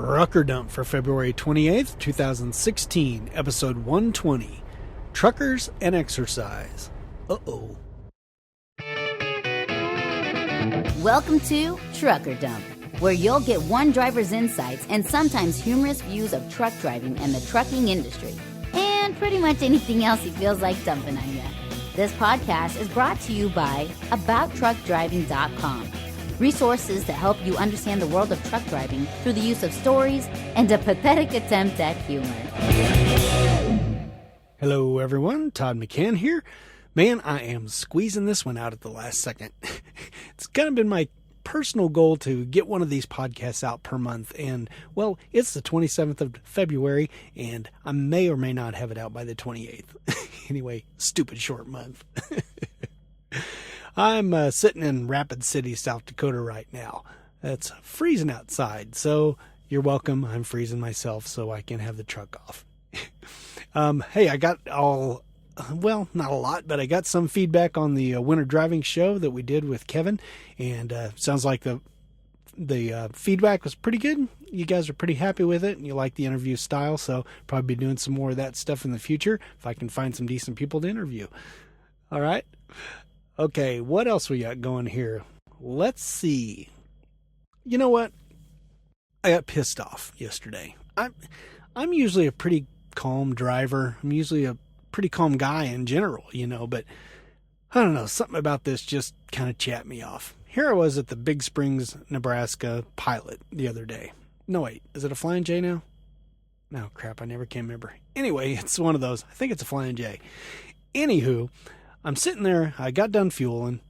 Trucker Dump for February 28th, 2016, episode 120, Truckers and Exercise. Uh-oh. Welcome to Trucker Dump, where you'll get one driver's insights and sometimes humorous views of truck driving and the trucking industry, and pretty much anything else he feels like dumping on you. This podcast is brought to you by AboutTruckDriving.com. Resources to help you understand the world of truck driving through the use of stories and a pathetic attempt at humor. Hello, everyone. Todd McCann here. Man, I am squeezing this one out at the last second. It's kind of been my personal goal to get one of these podcasts out per month. And, well, it's the 27th of February, and I may or may not have it out by the 28th. Anyway, stupid short month. I'm sitting in Rapid City, South Dakota right now. It's freezing outside, so you're welcome. I'm freezing myself so I can have the truck off. Hey, I got not a lot, but I got some feedback on the winter driving show that we did with Kevin, and sounds like the feedback was pretty good. You guys are pretty happy with it, and you like the interview style, so probably be doing some more of that stuff in the future if I can find some decent people to interview. All right. Okay, what else we got going here? Let's see. You know what? I got pissed off yesterday. I'm usually a pretty calm driver. I'm usually a pretty calm guy in general, but I don't know, something about this just kind of chapped me off. Here I was at the Big Springs, Nebraska pilot the other day. No, wait, is it a Flying J now? No, crap, I never can remember. Anyway, it's one of those. I think it's a Flying J. Anywho, I'm sitting there, I got done fueling,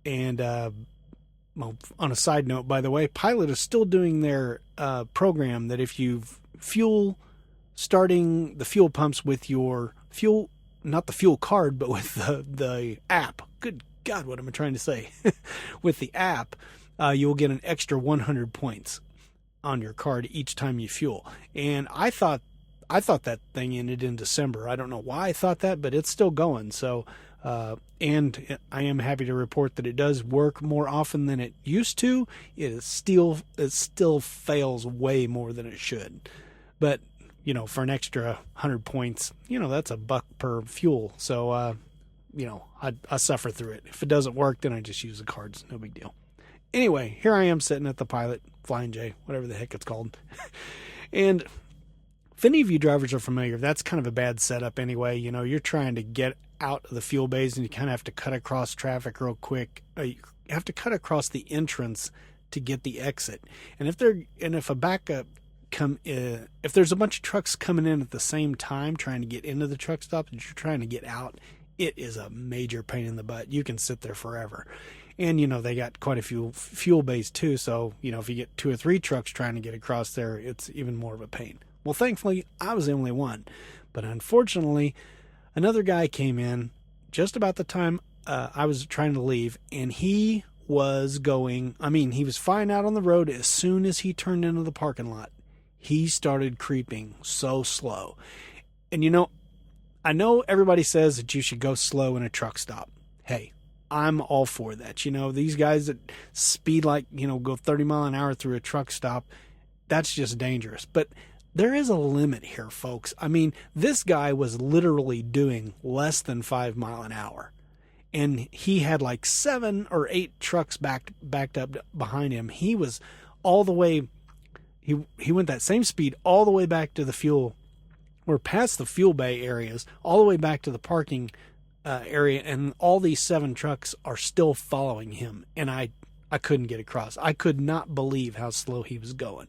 and, on a side note, by the way, Pilot is still doing their program that if you fuel, starting the fuel pumps with your fuel, not the fuel card, but with the app. Good God, what am I trying to say? With the app, you will get an extra 100 points on your card each time you fuel. And I thought that thing ended in December. I don't know why I thought that, but it's still going. So, and I am happy to report that it does work more often than it used to. It still fails way more than it should. But, for an extra 100 points, that's $1 per fuel. So, I suffer through it. If it doesn't work, then I just use the cards. No big deal. Anyway, here I am sitting at the Pilot, Flying J, whatever the heck it's called. And if any of you drivers are familiar, that's kind of a bad setup anyway. You're trying to get out of the fuel bays and you kind of have to cut across traffic real quick. You have to cut across the entrance to get the exit. And if a backup if there's a bunch of trucks coming in at the same time trying to get into the truck stop that you're trying to get out, it is a major pain in the butt. You can sit there forever. And, they got quite a few fuel bays too. So, if you get 2 or 3 trucks trying to get across there, it's even more of a pain. Well, thankfully, I was the only one. But unfortunately, another guy came in just about the time I was trying to leave, and he was he was fine out on the road. As soon as he turned into the parking lot, he started creeping so slow. And I know everybody says that you should go slow in a truck stop. Hey, I'm all for that. These guys that speed go 30 mile an hour through a truck stop, that's just dangerous. But there is a limit here, folks. This guy was literally doing less than 5 mile an hour. And he had 7 or 8 trucks backed up behind him. He was all the way, he went that same speed all the way back to the fuel, or past the fuel bay areas, all the way back to the parking area. And all these 7 trucks are still following him. And I couldn't get across. I could not believe how slow he was going.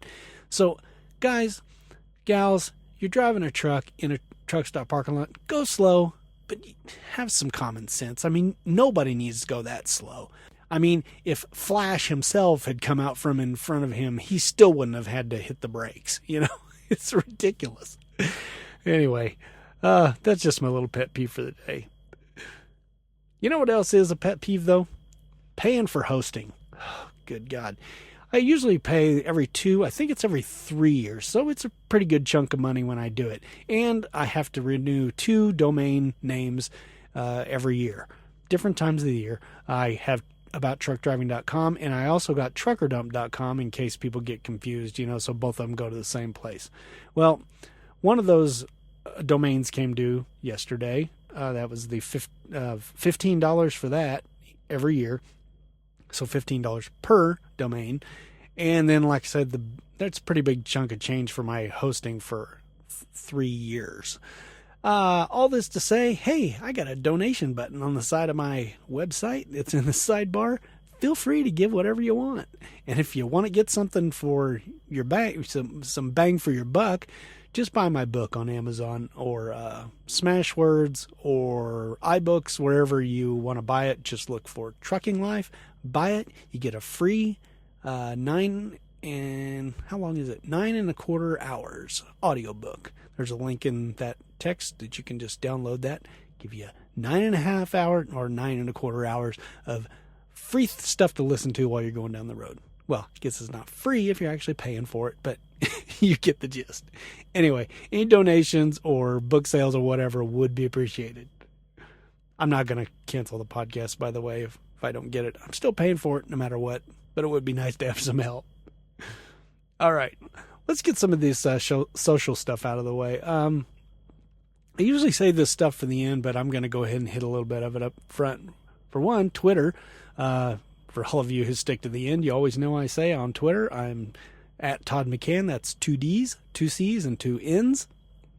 So, guys, gals, you're driving a truck in a truck stop parking lot, go slow, but have some common sense. Nobody needs to go that slow. If Flash himself had come out from in front of him, he still wouldn't have had to hit the brakes. It's ridiculous. Anyway, that's just my little pet peeve for the day. You know what else is a pet peeve, though? Paying for hosting. Oh, good God. I usually pay every 3 years, so it's a pretty good chunk of money when I do it. And I have to renew 2 domain names every year, different times of the year. I have abouttruckdriving.com, and I also got truckerdump.com in case people get confused, so both of them go to the same place. Well, one of those domains came due yesterday. That was the $15 for that every year. So $15 per domain. And then, like I said, that's a pretty big chunk of change for my hosting for 3 years. All this to say, hey, I got a donation button on the side of my website. It's in the sidebar. Feel free to give whatever you want. And if you want to get something for your bang, some bang for your buck, just buy my book on Amazon or Smashwords or iBooks, wherever you want to buy it. Just look for Trucking Life. Buy it. You get a free 9 and how long is it? 9.25 hours audiobook. There's a link in that text that you can just download that. Give you 9.5 hours or 9.25 hours of free stuff to listen to while you're going down the road. Well, I guess it's not free if you're actually paying for it, but you get the gist. Anyway, any donations or book sales or whatever would be appreciated. I'm not going to cancel the podcast, by the way, if I don't get it. I'm still paying for it no matter what, but it would be nice to have some help. All right, let's get some of this social stuff out of the way. I usually save this stuff for the end, but I'm going to go ahead and hit a little bit of it up front. For one, Twitter. For all of you who stick to the end, you always know I say on Twitter, I'm at Todd McCann. That's 2 D's, 2 C's, and 2 N's.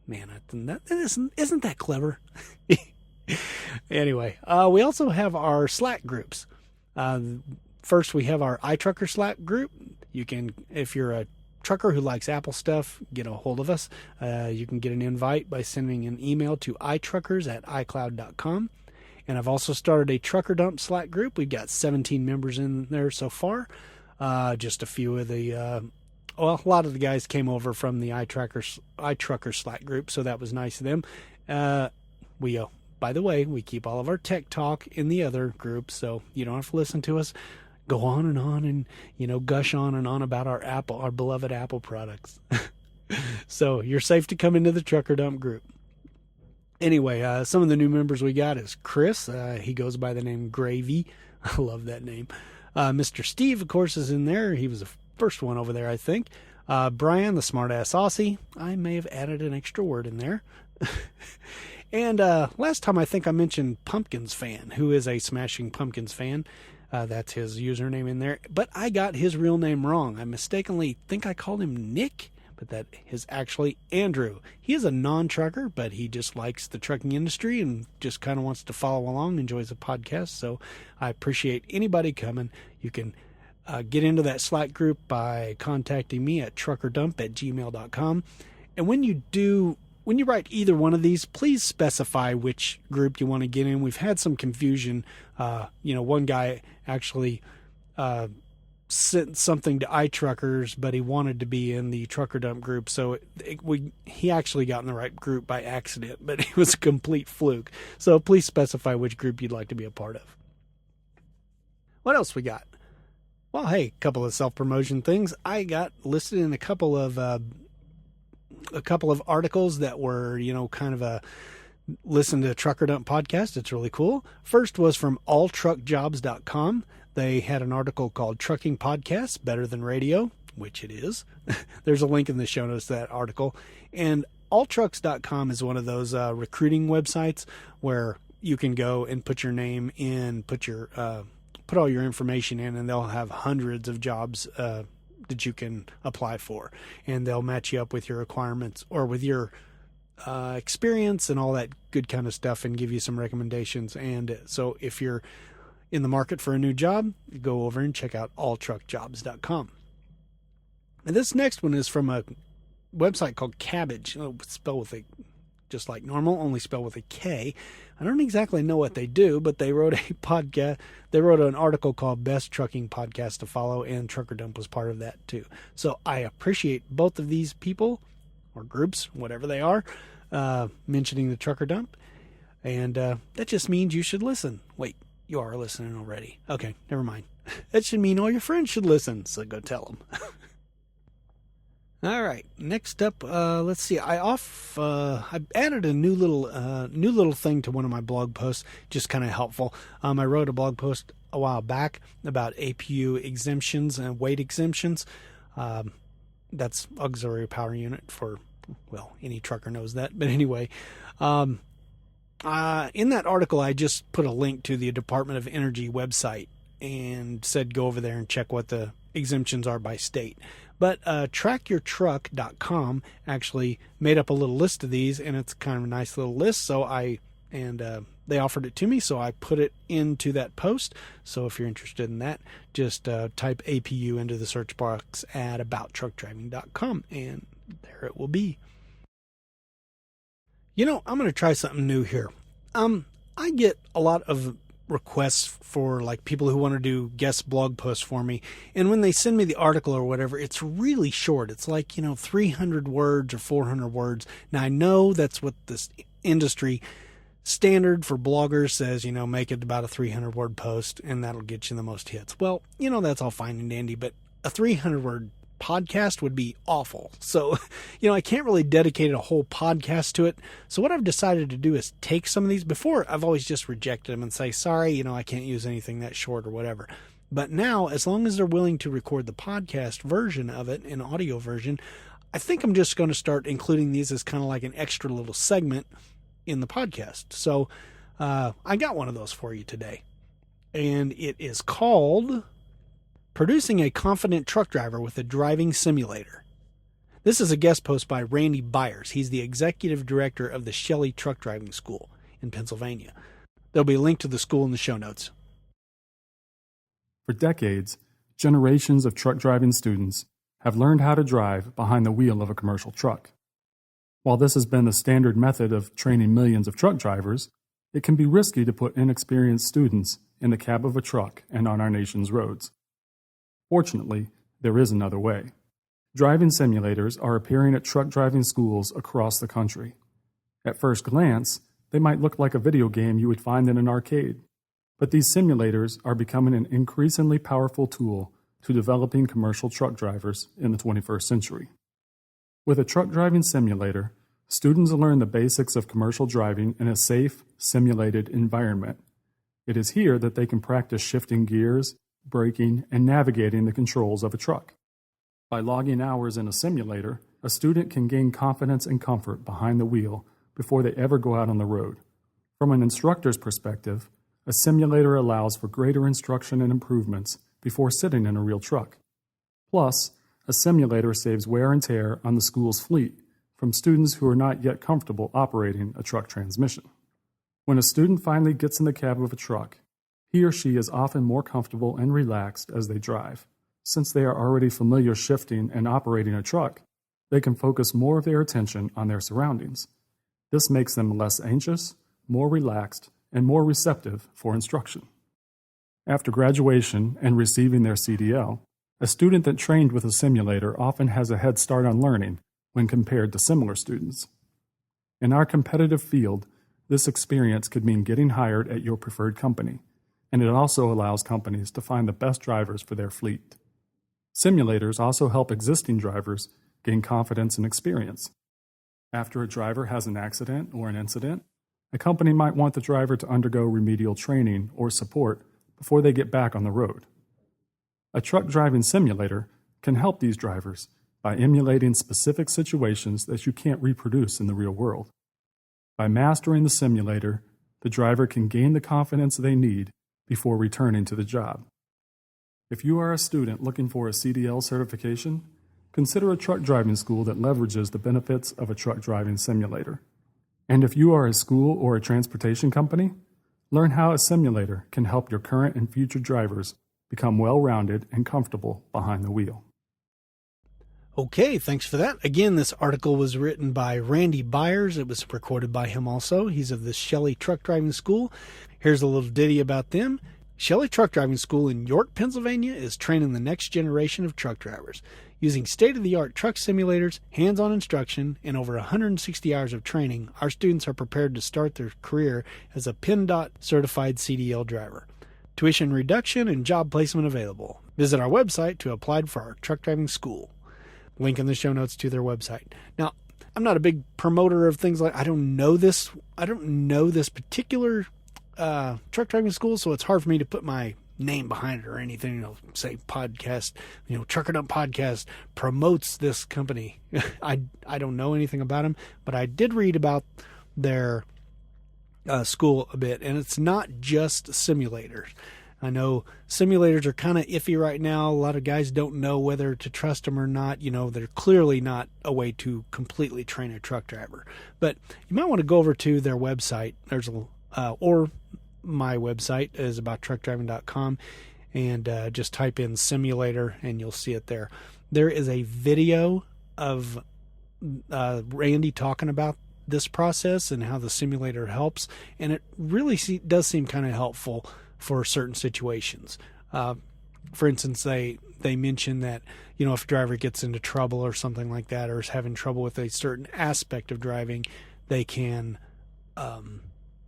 Man, isn't that clever? Anyway, we also have our Slack groups. First, we have our iTrucker Slack group. You can, if you're a trucker who likes Apple stuff, get a hold of us. You can get an invite by sending an email to itruckers@icloud.com. And I've also started a Trucker Dump Slack group. We've got 17 members in there so far. Just a few of the, a lot of the guys came over from the iTrucker Slack group, so that was nice of them. By the way, we keep all of our tech talk in the other groups, so you don't have to listen to us go on and, gush on and on about our beloved Apple products. So you're safe to come into the Trucker Dump group. Anyway, some of the new members we got is Krys. He goes by the name Gravy. I love that name. Mr. Steve, of course, is in there. He was the first one over there, I think. Brian, the smart-ass Aussie. I may have added an extra word in there. And last time I think I mentioned Pumpkins Fan, who is a Smashing Pumpkins fan. That's his username in there. But I got his real name wrong. I mistakenly think I called him Nick, but that is actually Andrew. He is a non-trucker, but he just likes the trucking industry and just kind of wants to follow along, enjoys the podcast. So I appreciate anybody coming. You can get into that Slack group by contacting me at truckerdump@gmail.com. And when you write either one of these, please specify which group you want to get in. We've had some confusion. One guy actually sent something to iTruckers, but he wanted to be in the Trucker Dump group, so he actually got in the right group by accident, but it was a complete fluke. So please specify which group you'd like to be a part of. What else we got? Well, hey, a couple of self-promotion things. I got listed in a couple of articles that were, kind of a listen to Trucker Dump podcast. It's really cool. First was from alltruckjobs.com. They had an article called Trucking Podcasts Better Than Radio, which it is. There's a link in the show notes to that article. And alltrucks.com is one of those recruiting websites where you can go and put your name in, put all your information in, and they'll have hundreds of jobs that you can apply for. And they'll match you up with your requirements or with your experience and all that good kind of stuff and give you some recommendations. And so if you're in the market for a new job, go over and check out alltruckjobs.com. And this next one is from a website called Cabbage, spelled with a, just like normal, only spelled with a K. I don't exactly know what they do, but they wrote a podcast. They wrote an article called Best Trucking Podcast to Follow, and Trucker Dump was part of that too. So I appreciate both of these people or groups, whatever they are, mentioning the Trucker Dump. And that just means you should listen. Wait. You are listening already. Okay, never mind. That should mean all your friends should listen, so go tell them. All right. Next up, let's see. I added a new little thing to one of my blog posts, just kind of helpful. I wrote a blog post a while back about APU exemptions and weight exemptions. That's auxiliary power unit for, well, any trucker knows that. But anyway, in that article, I just put a link to the Department of Energy website and said go over there and check what the exemptions are by state. But trackyourtruck.com actually made up a little list of these, and it's kind of a nice little list. So they offered it to me, so I put it into that post. So if you're interested in that, just type APU into the search box at abouttruckdriving.com, and there it will be. You know, I'm going to try something new here. I get a lot of requests for like people who want to do guest blog posts for me, and when they send me the article or whatever, it's really short. It's like 300 words or 400 words. Now I know that's what this industry standard for bloggers says, make it about a 300 word post and that'll get you the most hits. Well, that's all fine and dandy, but a 300 word podcast would be awful. So, I can't really dedicate a whole podcast to it. So what I've decided to do is take some of these. Before, I've always just rejected them and say, sorry, I can't use anything that short or whatever. But now, as long as they're willing to record the podcast version of it, an audio version, I think I'm just going to start including these as kind of like an extra little segment in the podcast. So I got one of those for you today. And it is called Producing a Confident Truck Driver with a Driving Simulator. This is a guest post by Randy Byers. He's the executive director of the Shelley Truck Driving School in Pennsylvania. There'll be a link to the school in the show notes. For decades, generations of truck driving students have learned how to drive behind the wheel of a commercial truck. While this has been the standard method of training millions of truck drivers, it can be risky to put inexperienced students in the cab of a truck and on our nation's roads. Fortunately, there is another way. Driving simulators are appearing at truck driving schools across the country. At first glance, they might look like a video game you would find in an arcade, but these simulators are becoming an increasingly powerful tool to developing commercial truck drivers in the 21st century. With a truck driving simulator, students learn the basics of commercial driving in a safe, simulated environment. It is here that they can practice shifting gears, braking, and navigating the controls of a truck. By logging hours in a simulator, a student can gain confidence and comfort behind the wheel before they ever go out on the road. From an instructor's perspective, a simulator allows for greater instruction and improvements before sitting in a real truck. Plus, a simulator saves wear and tear on the school's fleet from students who are not yet comfortable operating a truck transmission. When a student finally gets in the cab of a truck, he or she is often more comfortable and relaxed as they drive. Since they are already familiar shifting and operating a truck, they can focus more of their attention on their surroundings. This makes them less anxious, more relaxed, and more receptive for instruction. After graduation and receiving their CDL, a student that trained with a simulator often has a head start on learning when compared to similar students. In our competitive field, this experience could mean getting hired at your preferred company, and it also allows companies to find the best drivers for their fleet. Simulators also help existing drivers gain confidence and experience. After a driver has an accident or an incident, a company might want the driver to undergo remedial training or support before they get back on the road. A truck driving simulator can help these drivers by emulating specific situations that you can't reproduce in the real world. By mastering the simulator, the driver can gain the confidence they need before returning to the job. If you are a student looking for a CDL certification, consider a truck driving school that leverages the benefits of a truck driving simulator. And if you are a school or a transportation company, learn how a simulator can help your current and future drivers become well-rounded and comfortable behind the wheel. Okay, thanks for that. Again, this article was written by Randy Byers. It was recorded by him also. He's of the Shelley Truck Driving School. Here's a little ditty about them. Shelley Truck Driving School in York, Pennsylvania is training the next generation of truck drivers. Using state-of-the-art truck simulators, hands-on instruction, and over 160 hours of training, our students are prepared to start their career as a PennDOT certified CDL driver. Tuition reduction and job placement available. Visit our website to apply for our truck driving school. Link in the show notes to their website. Now, I'm not a big promoter of things like, I don't know this particular truck driving school, so it's hard for me to put my name behind it or anything, say podcast, Trucker Dump Podcast promotes this company. I don't know anything about them, but I did read about their school a bit, and it's not just simulators. I know simulators are kind of iffy right now. A lot of guys don't know whether to trust them or not. They're clearly not a way to completely train a truck driver. But you might want to go over to their website. Or my website is abouttruckdriving.com, and just type in simulator and you'll see it there. There is a video of Randy talking about this process and how the simulator helps, and it really does seem kind of helpful for certain situations. For instance, they mention that, if a driver gets into trouble or something like that, or is having trouble with a certain aspect of driving, they can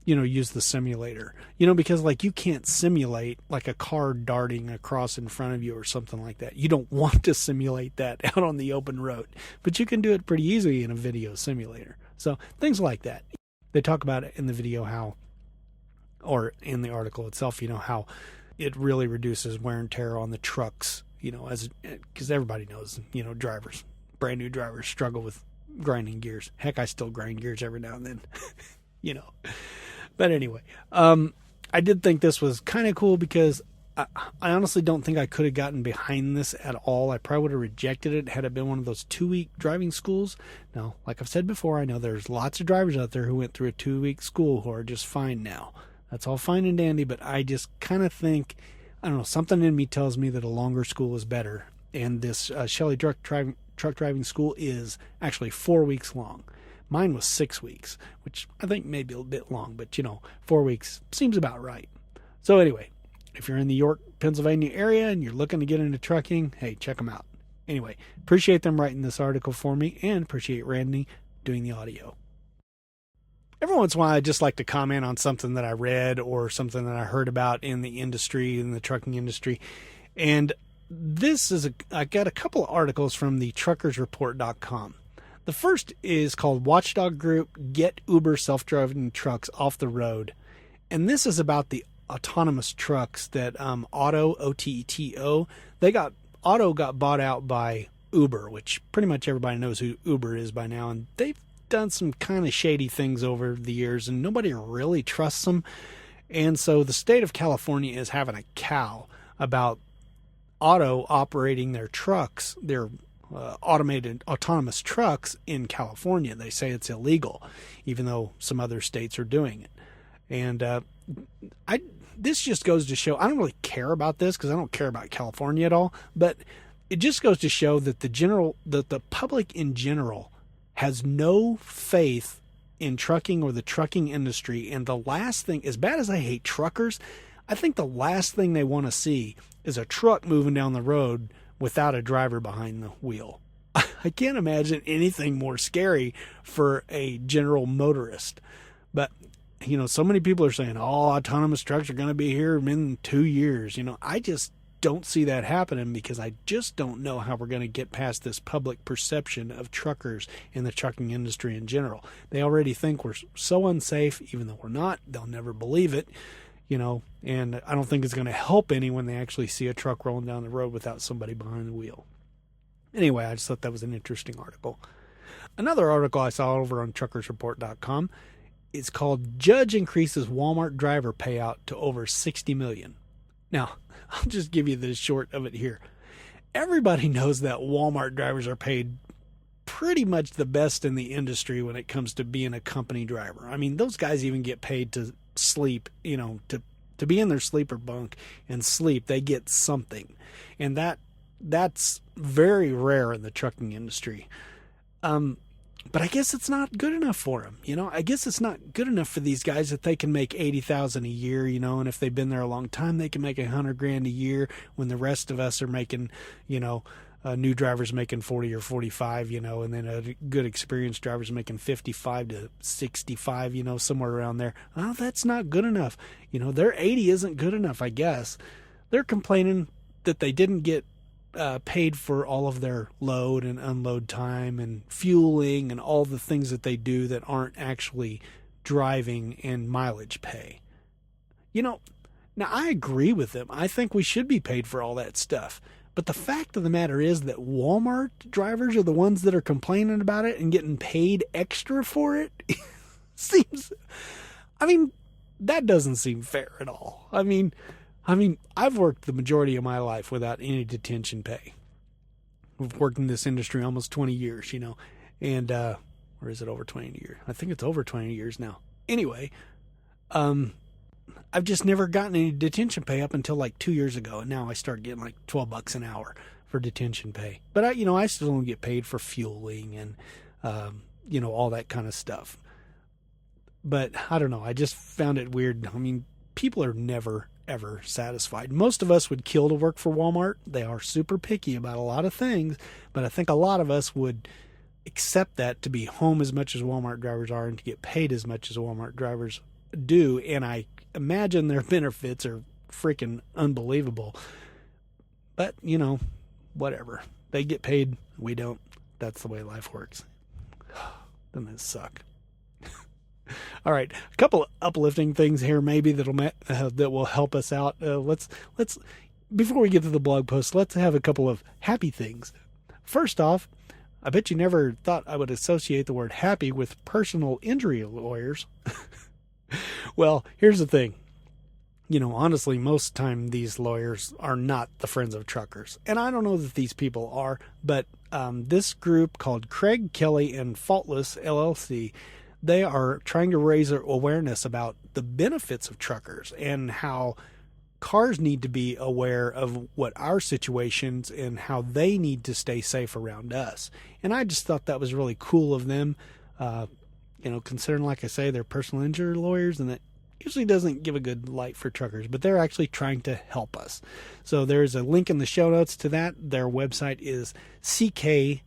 use the simulator, because you can't simulate like a car darting across in front of you or something like that. You don't want to simulate that out on the open road, but you can do it pretty easily in a video simulator. So things like that. They talk about it in the video or in the article itself, how it really reduces wear and tear on the trucks, because everybody knows, brand new drivers struggle with grinding gears. Heck, I still grind gears every now and then, But anyway, I did think this was kind of cool because I honestly don't think I could have gotten behind this at all. I probably would have rejected it had it been one of those 2-week driving schools. Now, like I've said before, I know there's lots of drivers out there who went through a 2-week school who are just fine now. That's all fine and dandy, but I just kind of think, I don't know, something in me tells me that a longer school is better. And this Shelley truck driving school is actually 4 weeks long. Mine was 6 weeks, which I think may be a bit long, but 4 weeks seems about right. So anyway, if you're in the York, Pennsylvania area and you're looking to get into trucking, hey, check them out. Anyway, appreciate them writing this article for me, and appreciate Randy doing the audio. Every once in a while, I just like to comment on something that I read or something that I heard about in the industry, in the trucking industry. And I got a couple of articles from the truckersreport.com. The first is called Watchdog Group Get Uber Self-Driving Trucks Off the Road. And this is about the autonomous trucks that Otto, O-T-E-T-O, Otto got bought out by Uber, which pretty much everybody knows who Uber is by now. And they've done some kind of shady things over the years, and nobody really trusts them. And so the state of California is having a cow about Otto operating their trucks, their automated autonomous trucks in California. They say it's illegal, even though some other states are doing it. And this just goes to show, I don't really care about this because I don't care about California at all, but it just goes to show that the public in general has no faith in trucking or the trucking industry. And the last thing, as bad as I hate truckers, I think the last thing they want to see is a truck moving down the road without a driver behind the wheel. I can't imagine anything more scary for a general motorist. But, so many people are saying, autonomous trucks are going to be here in 2 years. I just don't see that happening because I just don't know how we're going to get past this public perception of truckers in the trucking industry in general. They already think we're so unsafe, even though we're not. They'll never believe it. And I don't think it's going to help any when they actually see a truck rolling down the road without somebody behind the wheel. Anyway, I just thought that was an interesting article. Another article I saw over on truckersreport.com is called Judge Increases Walmart Driver Payout to Over $60 Million. Now, I'll just give you the short of it here. Everybody knows that Walmart drivers are paid pretty much the best in the industry when it comes to being a company driver. I mean, those guys even get paid to sleep, to be in their sleeper bunk and sleep. They get something. And that's very rare in the trucking industry. But I guess it's not good enough for them. I guess it's not good enough for these guys that they can make $80,000 a year, and if they've been there a long time, they can make $100,000 a year when the rest of us are making, new drivers making 40 or 45, and then a good experienced driver's making 55 to 65, somewhere around there. Oh, that's not good enough. Their 80 isn't good enough, I guess. They're complaining that they didn't get paid for all of their load and unload time and fueling and all the things that they do that aren't actually driving and mileage pay. Now I agree with them. I think we should be paid for all that stuff. But the fact of the matter is that Walmart drivers are the ones that are complaining about it and getting paid extra for it. That doesn't seem fair at all. I've worked the majority of my life without any detention pay. I've worked in this industry almost 20 years, and, or is it over 20 years? I think it's over 20 years now. Anyway, I've just never gotten any detention pay up until like 2 years ago. And now I start getting like $12 an hour for detention pay. But I still don't get paid for fueling and, all that kind of stuff. But I don't know. I just found it weird. People are never, ever satisfied. Most of us would kill to work for Walmart. They are super picky about a lot of things. But I think a lot of us would accept that to be home as much as Walmart drivers are and to get paid as much as Walmart drivers do. And I imagine their benefits are freaking unbelievable. But, whatever. They get paid. We don't. That's the way life works. Doesn't it suck? All right, a couple of uplifting things here maybe that will help us out. Let's before we get to the blog post, let's have a couple of happy things. First off, I bet you never thought I would associate the word happy with personal injury lawyers. Well, here's the thing. Honestly, most of the time these lawyers are not the friends of truckers. And I don't know that these people are, but this group called Craig, Kelly, and Faultless, LLC, they are trying to raise awareness about the benefits of truckers and how cars need to be aware of what our situations and how they need to stay safe around us. And I just thought that was really cool of them, considering, like I say, they're personal injury lawyers, and that usually doesn't give a good light for truckers, but they're actually trying to help us. So there's a link in the show notes to that. Their website is ckflaw.com.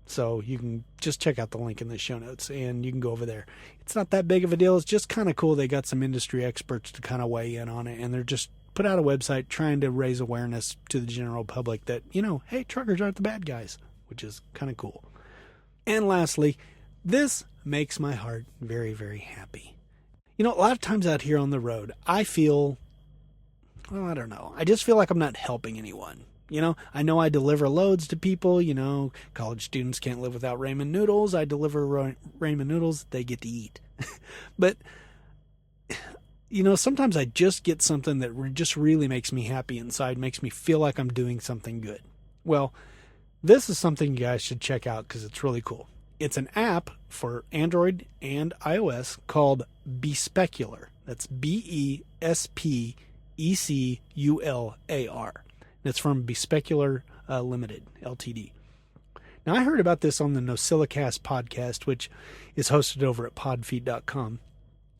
So you can just check out the link in the show notes and you can go over there. It's not that big of a deal. It's just kind of cool. They got some industry experts to kind of weigh in on it, and they're just put out a website trying to raise awareness to the general public that, hey, truckers aren't the bad guys, which is kind of cool. And lastly, this makes my heart very, very happy. A lot of times out here on the road, I feel, I don't know. I just feel like I'm not helping anyone. I know I deliver loads to people. College students can't live without ramen noodles. I deliver ramen noodles. They get to eat. But, sometimes I just get something that just really makes me happy inside, makes me feel like I'm doing something good. Well, this is something you guys should check out because it's really cool. It's an app for Android and iOS called Bespecular. That's BESPECULAR. It's from Bespecular Limited, Ltd. Now, I heard about this on the NosillaCast podcast, which is hosted over at podfeet.com.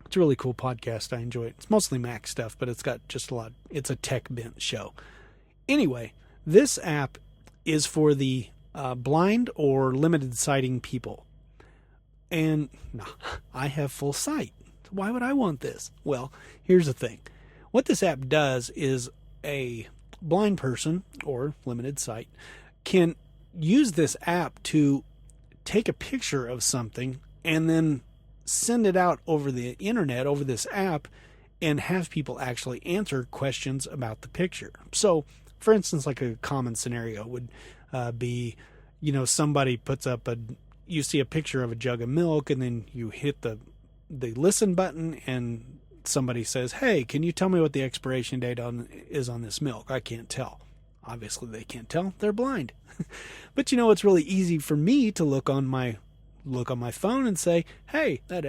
It's a really cool podcast. I enjoy it. It's mostly Mac stuff, but it's got just a lot. It's a tech-bent show. Anyway, this app is for the blind or limited sighting people. And I have full sight. Why would I want this? Well, here's the thing. What this app does is a blind person or limited sight can use this app to take a picture of something and then send it out over the internet, over this app, and have people actually answer questions about the picture. So, for instance, like a common scenario would be, somebody puts up you see a picture of a jug of milk, and then you hit the listen button, and somebody says, hey, can you tell me what the expiration date is on this milk? I can't tell. Obviously, they can't tell. They're blind. But it's really easy for me to look on my phone and say, hey, that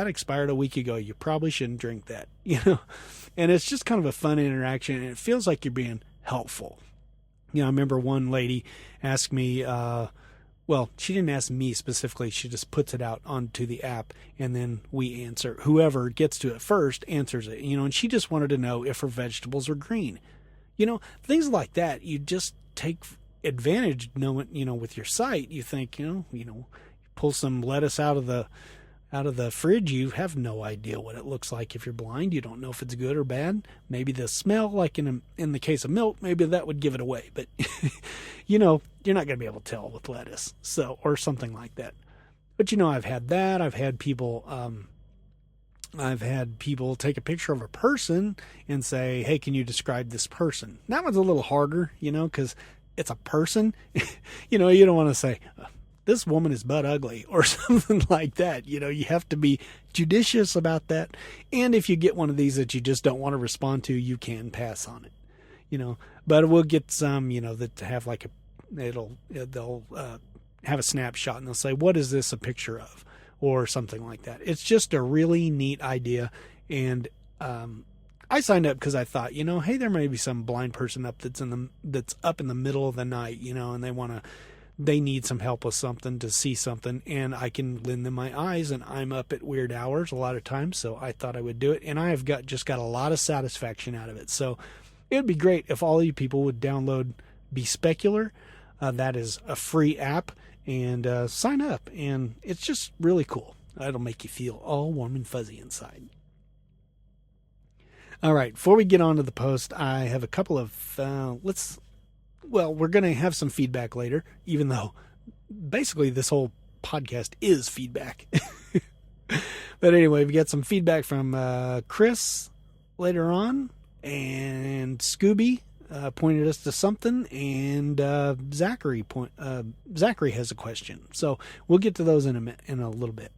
expired a week ago. You probably shouldn't drink that. And it's just kind of a fun interaction, and it feels like you're being helpful. I remember one lady asked me, she didn't ask me specifically. She just puts it out onto the app, and then we answer. Whoever gets to it first answers it, and she just wanted to know if her vegetables are green. Things like that, you just take advantage, knowing, with your sight. You think, pull some lettuce out of the, out of the fridge, you have no idea what it looks like. If you're blind, you don't know if it's good or bad. Maybe the smell, like in the case of milk, maybe that would give it away. But, you're not going to be able to tell with lettuce, or something like that. But, I've had that. I've had people take a picture of a person and say, hey, can you describe this person? That one's a little harder, because it's a person. You don't want to say, this woman is butt ugly or something like that. You have to be judicious about that. And if you get one of these that you just don't want to respond to, you can pass on it, but we'll get some, that have they'll have a snapshot and they'll say, what is this a picture of? Or something like that. It's just a really neat idea. And, I signed up because I thought, hey, there may be some blind person that's up in the middle of the night, and they need some help with something, to see something, and I can lend them my eyes, and I'm up at weird hours a lot of times, so I thought I would do it, and I have just got a lot of satisfaction out of it. So it would be great if all you people would download Be Specular. That is a free app, and sign up, and it's just really cool. It'll make you feel all warm and fuzzy inside. All right, before we get on to the post, I have a couple of, we're going to have some feedback later, even though basically this whole podcast is feedback. But anyway, we got some feedback from Krys later on, and Scoobie pointed us to something, and Zachary has a question. So we'll get to those in a little bit.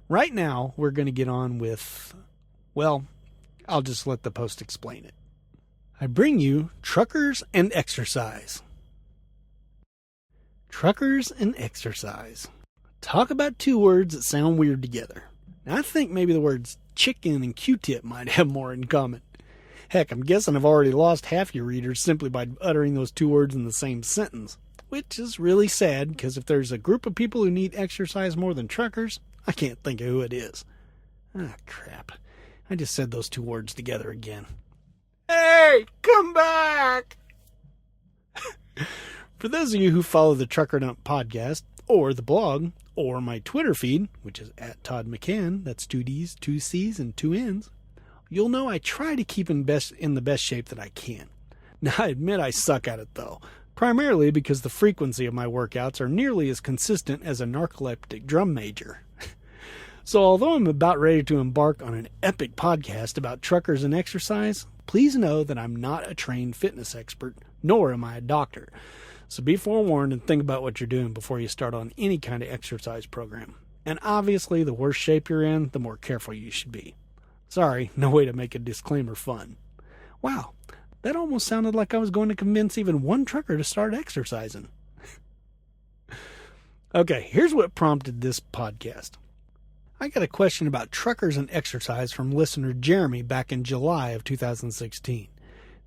Right now, we're going to get on with, I'll just let the post explain it. I bring you Truckers and Exercise. Truckers and exercise. Talk about two words that sound weird together. Now, I think maybe the words chicken and Q-tip might have more in common. Heck, I'm guessing I've already lost half your readers simply by uttering those two words in the same sentence, which is really sad, because if there's a group of people who need exercise more than truckers, I can't think of who it is. Ah, crap. I just said those two words together again. Hey, come back! For those of you who follow the Trucker Dump podcast, or the blog, or my Twitter feed, which is @ToddMcCann, that's 2 D's, 2 C's, and 2 N's, you'll know I try to keep in the best shape that I can. Now, I admit I suck at it, though, primarily because the frequency of my workouts are nearly as consistent as a narcoleptic drum major. So although I'm about ready to embark on an epic podcast about truckers and exercise, please know that I'm not a trained fitness expert, nor am I a doctor. So be forewarned and think about what you're doing before you start on any kind of exercise program. And obviously, the worse shape you're in, the more careful you should be. Sorry, no way to make a disclaimer fun. Wow, that almost sounded like I was going to convince even one trucker to start exercising. Okay, here's what prompted this podcast. I got a question about truckers and exercise from listener Jeremy back in July of 2016.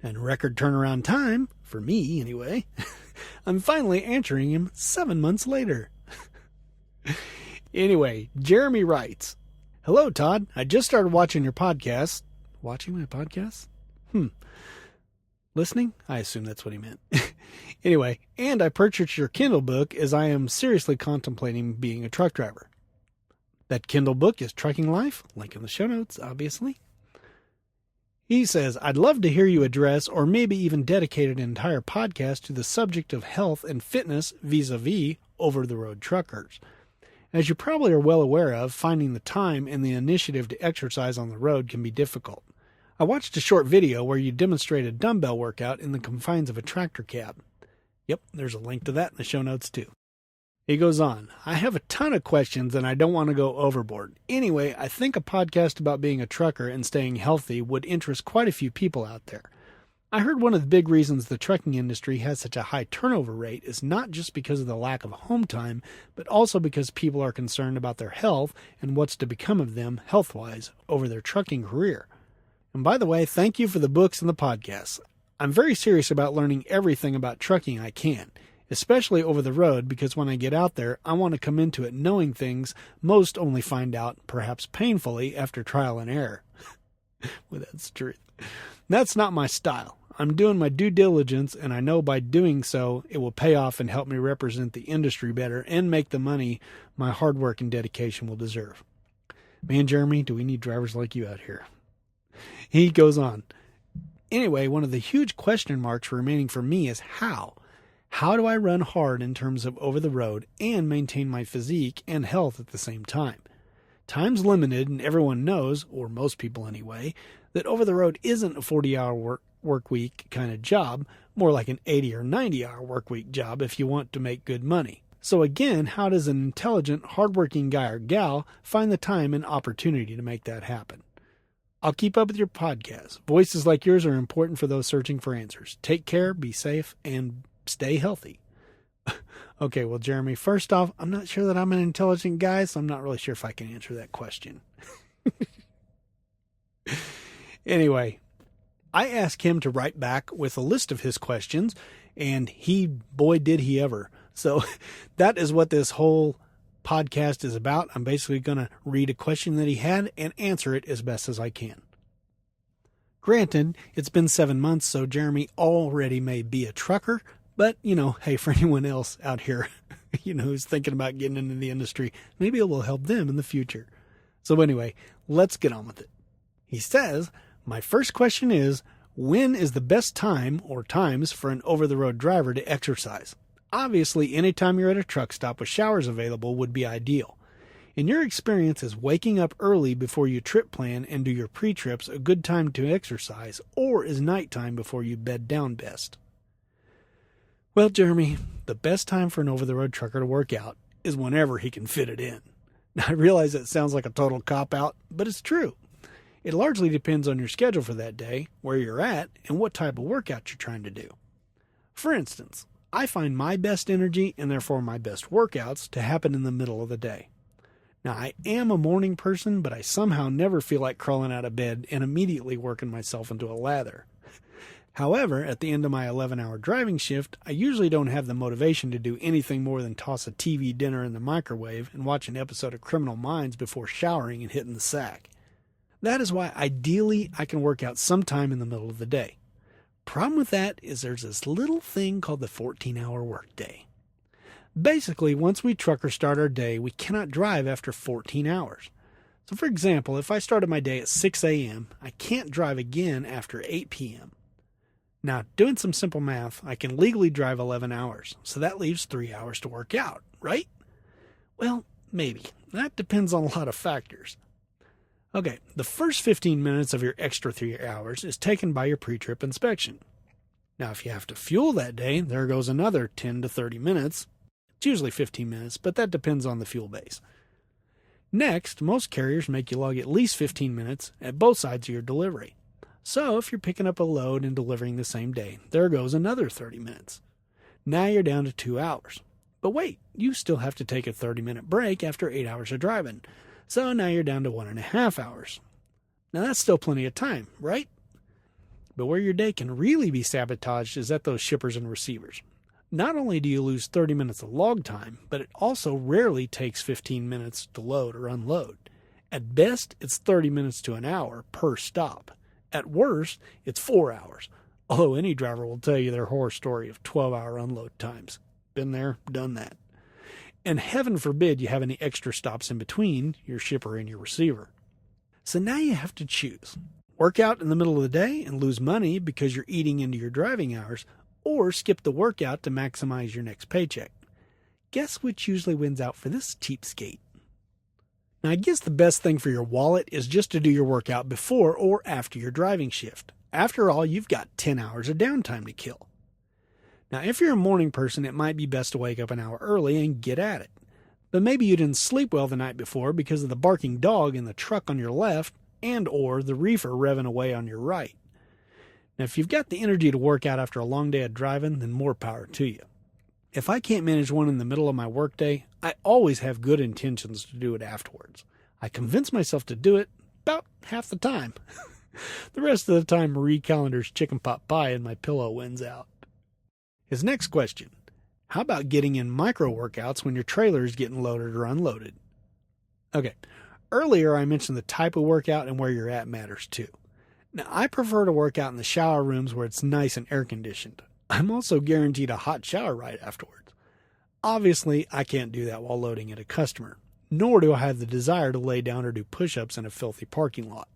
And record turnaround time, for me anyway, I'm finally answering him 7 months later. Anyway, Jeremy writes, "Hello, Todd. I just started watching your podcast." Watching my podcast? Listening? I assume that's what he meant. Anyway, and I purchased your Kindle book as I am seriously contemplating being a truck driver. That Kindle book is Trucking Life. Link in the show notes, obviously. He says, "I'd love to hear you address or maybe even dedicate an entire podcast to the subject of health and fitness vis-a-vis over-the-road truckers. As you probably are well aware of, finding the time and the initiative to exercise on the road can be difficult. I watched a short video where you demonstrate a dumbbell workout in the confines of a tractor cab." Yep, there's a link to that in the show notes too. He goes on, "I have a ton of questions and I don't want to go overboard. Anyway, I think a podcast about being a trucker and staying healthy would interest quite a few people out there. I heard one of the big reasons the trucking industry has such a high turnover rate is not just because of the lack of home time, but also because people are concerned about their health and what's to become of them health-wise over their trucking career. And by the way, thank you for the books and the podcasts. I'm very serious about learning everything about trucking I can, especially over the road, because when I get out there, I want to come into it knowing things most only find out, perhaps painfully, after trial and error." Well, that's the truth. That's not my style. I'm doing my due diligence, and I know by doing so, it will pay off and help me represent the industry better and make the money my hard work and dedication will deserve. Man, Jeremy, do we need drivers like you out here? He goes on. Anyway, one of the huge question marks remaining for me is how. How do I run hard in terms of over the road and maintain my physique and health at the same time? Time's limited, and everyone knows, or most people anyway, that over the road isn't a 40-hour work week kind of job, more like an 80 or 90-hour work week job if you want to make good money. So again, how does an intelligent, hardworking guy or gal find the time and opportunity to make that happen? I'll keep up with your podcast. Voices like yours are important for those searching for answers. Take care, be safe, and stay healthy. Okay, well, Jeremy, first off, I'm not sure that I'm an intelligent guy, so I'm not really sure if I can answer that question. Anyway, I asked him to write back with a list of his questions, and boy, did he ever. So that is what this whole podcast is about. I'm basically going to read a question that he had and answer it as best as I can. Granted, it's been 7 months, so Jeremy already may be a trucker, but, hey, for anyone else out here, who's thinking about getting into the industry, maybe it will help them in the future. So anyway, let's get on with it. He says, my first question is, when is the best time or times for an over-the-road driver to exercise? Obviously, anytime you're at a truck stop with showers available would be ideal. In your experience, is waking up early before you trip plan and do your pre-trips a good time to exercise, or is nighttime before you bed down best? Well, Jeremy, the best time for an over-the-road trucker to work out is whenever he can fit it in. Now, I realize that sounds like a total cop-out, but it's true. It largely depends on your schedule for that day, where you're at, and what type of workout you're trying to do. For instance, I find my best energy, and therefore my best workouts, to happen in the middle of the day. Now, I am a morning person, but I somehow never feel like crawling out of bed and immediately working myself into a lather. However, at the end of my 11-hour driving shift, I usually don't have the motivation to do anything more than toss a TV dinner in the microwave and watch an episode of Criminal Minds before showering and hitting the sack. That is why ideally I can work out sometime in the middle of the day. Problem with that is there's this little thing called the 14-hour workday. Basically, once we truckers start our day, we cannot drive after 14 hours. So for example, if I started my day at 6 a.m., I can't drive again after 8 p.m. Now, doing some simple math, I can legally drive 11 hours, so that leaves 3 hours to work out, right? Well, maybe. That depends on a lot of factors. Okay, the first 15 minutes of your extra 3 hours is taken by your pre-trip inspection. Now, if you have to fuel that day, there goes another 10 to 30 minutes. It's usually 15 minutes, but that depends on the fuel base. Next, most carriers make you log at least 15 minutes at both sides of your delivery. So if you're picking up a load and delivering the same day, there goes another 30 minutes. Now you're down to 2 hours. But wait, you still have to take a 30-minute break after 8 hours of driving. So now you're down to 1.5 hours. Now that's still plenty of time, right? But where your day can really be sabotaged is at those shippers and receivers. Not only do you lose 30 minutes of log time, but it also rarely takes 15 minutes to load or unload. At best, it's 30 minutes to an hour per stop. At worst, it's 4 hours, although any driver will tell you their horror story of 12-hour unload times. Been there, done that. And heaven forbid you have any extra stops in between your shipper and your receiver. So now you have to choose. Work out in the middle of the day and lose money because you're eating into your driving hours, or skip the workout to maximize your next paycheck. Guess which usually wins out for this cheapskate? Now, I guess the best thing for your wallet is just to do your workout before or after your driving shift. After all, you've got 10 hours of downtime to kill. Now, if you're a morning person, it might be best to wake up an hour early and get at it. But maybe you didn't sleep well the night before because of the barking dog in the truck on your left and or the reefer revving away on your right. Now, if you've got the energy to work out after a long day of driving, then more power to you. If I can't manage one in the middle of my workday, I always have good intentions to do it afterwards. I convince myself to do it about half the time. The rest of the time, Marie Callender's chicken pot pie and my pillow wins out. His next question: how about getting in micro workouts when your trailer is getting loaded or unloaded? Okay, earlier I mentioned the type of workout and where you're at matters too. Now, I prefer to work out in the shower rooms where it's nice and air-conditioned. I'm also guaranteed a hot shower right afterwards. Obviously, I can't do that while loading at a customer. nor do I have the desire to lay down or do push-ups in a filthy parking lot.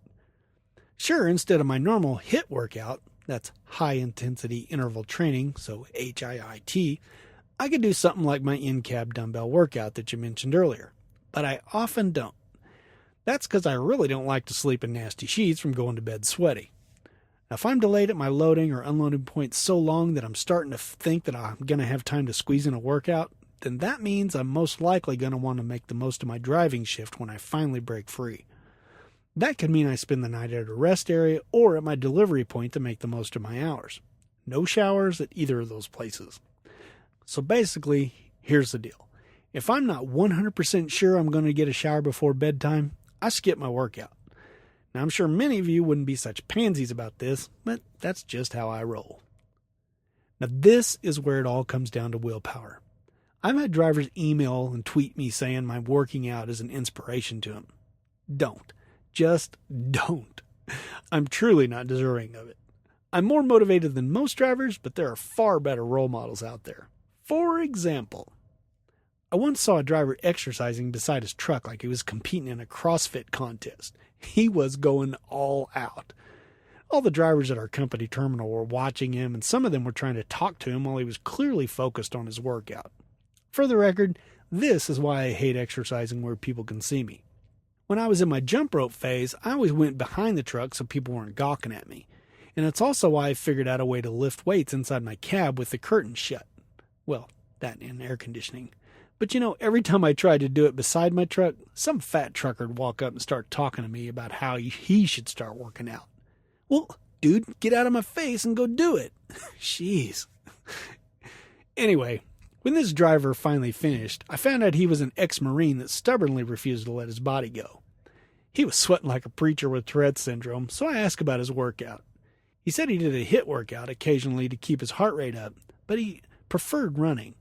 Sure, instead of my normal HIIT workout, that's high-intensity interval training, so HIIT, I could do something like my in-cab dumbbell workout that you mentioned earlier, but I often don't. That's because I really don't like to sleep in nasty sheets from going to bed sweaty. Now, if I'm delayed at my loading or unloading point so long that I'm starting to think that I'm going to have time to squeeze in a workout, then that means I'm most likely going to want to make the most of my driving shift when I finally break free. That could mean I spend the night at a rest area or at my delivery point to make the most of my hours. No showers at either of those places. So basically, here's the deal. If I'm not 100% sure I'm going to get a shower before bedtime, I skip my workout. Now, I'm sure many of you wouldn't be such pansies about this, but that's just how I roll. Now, this is where it all comes down to willpower. I've had drivers email and tweet me saying my working out is an inspiration to them. Don't. Just don't. I'm truly not deserving of it. I'm more motivated than most drivers, but there are far better role models out there. For example, I once saw a driver exercising beside his truck like he was competing in a Crossfit contest. He was going all out. All the drivers at our company terminal were watching him, and some of them were trying to talk to him while he was clearly focused on his workout. For the record, this is why I hate exercising where people can see me. When I was in my jump rope phase, I always went behind the truck so people weren't gawking at me. And it's also why I figured out a way to lift weights inside my cab with the curtains shut. Well, that and air conditioning. But every time I tried to do it beside my truck, some fat trucker would walk up and start talking to me about how he should start working out. Well, dude, get out of my face and go do it. Jeez. Anyway, when this driver finally finished, I found out he was an ex-Marine that stubbornly refused to let his body go. He was sweating like a preacher with Tourette's syndrome, so I asked about his workout. He said he did a HIIT workout occasionally to keep his heart rate up, but he preferred running.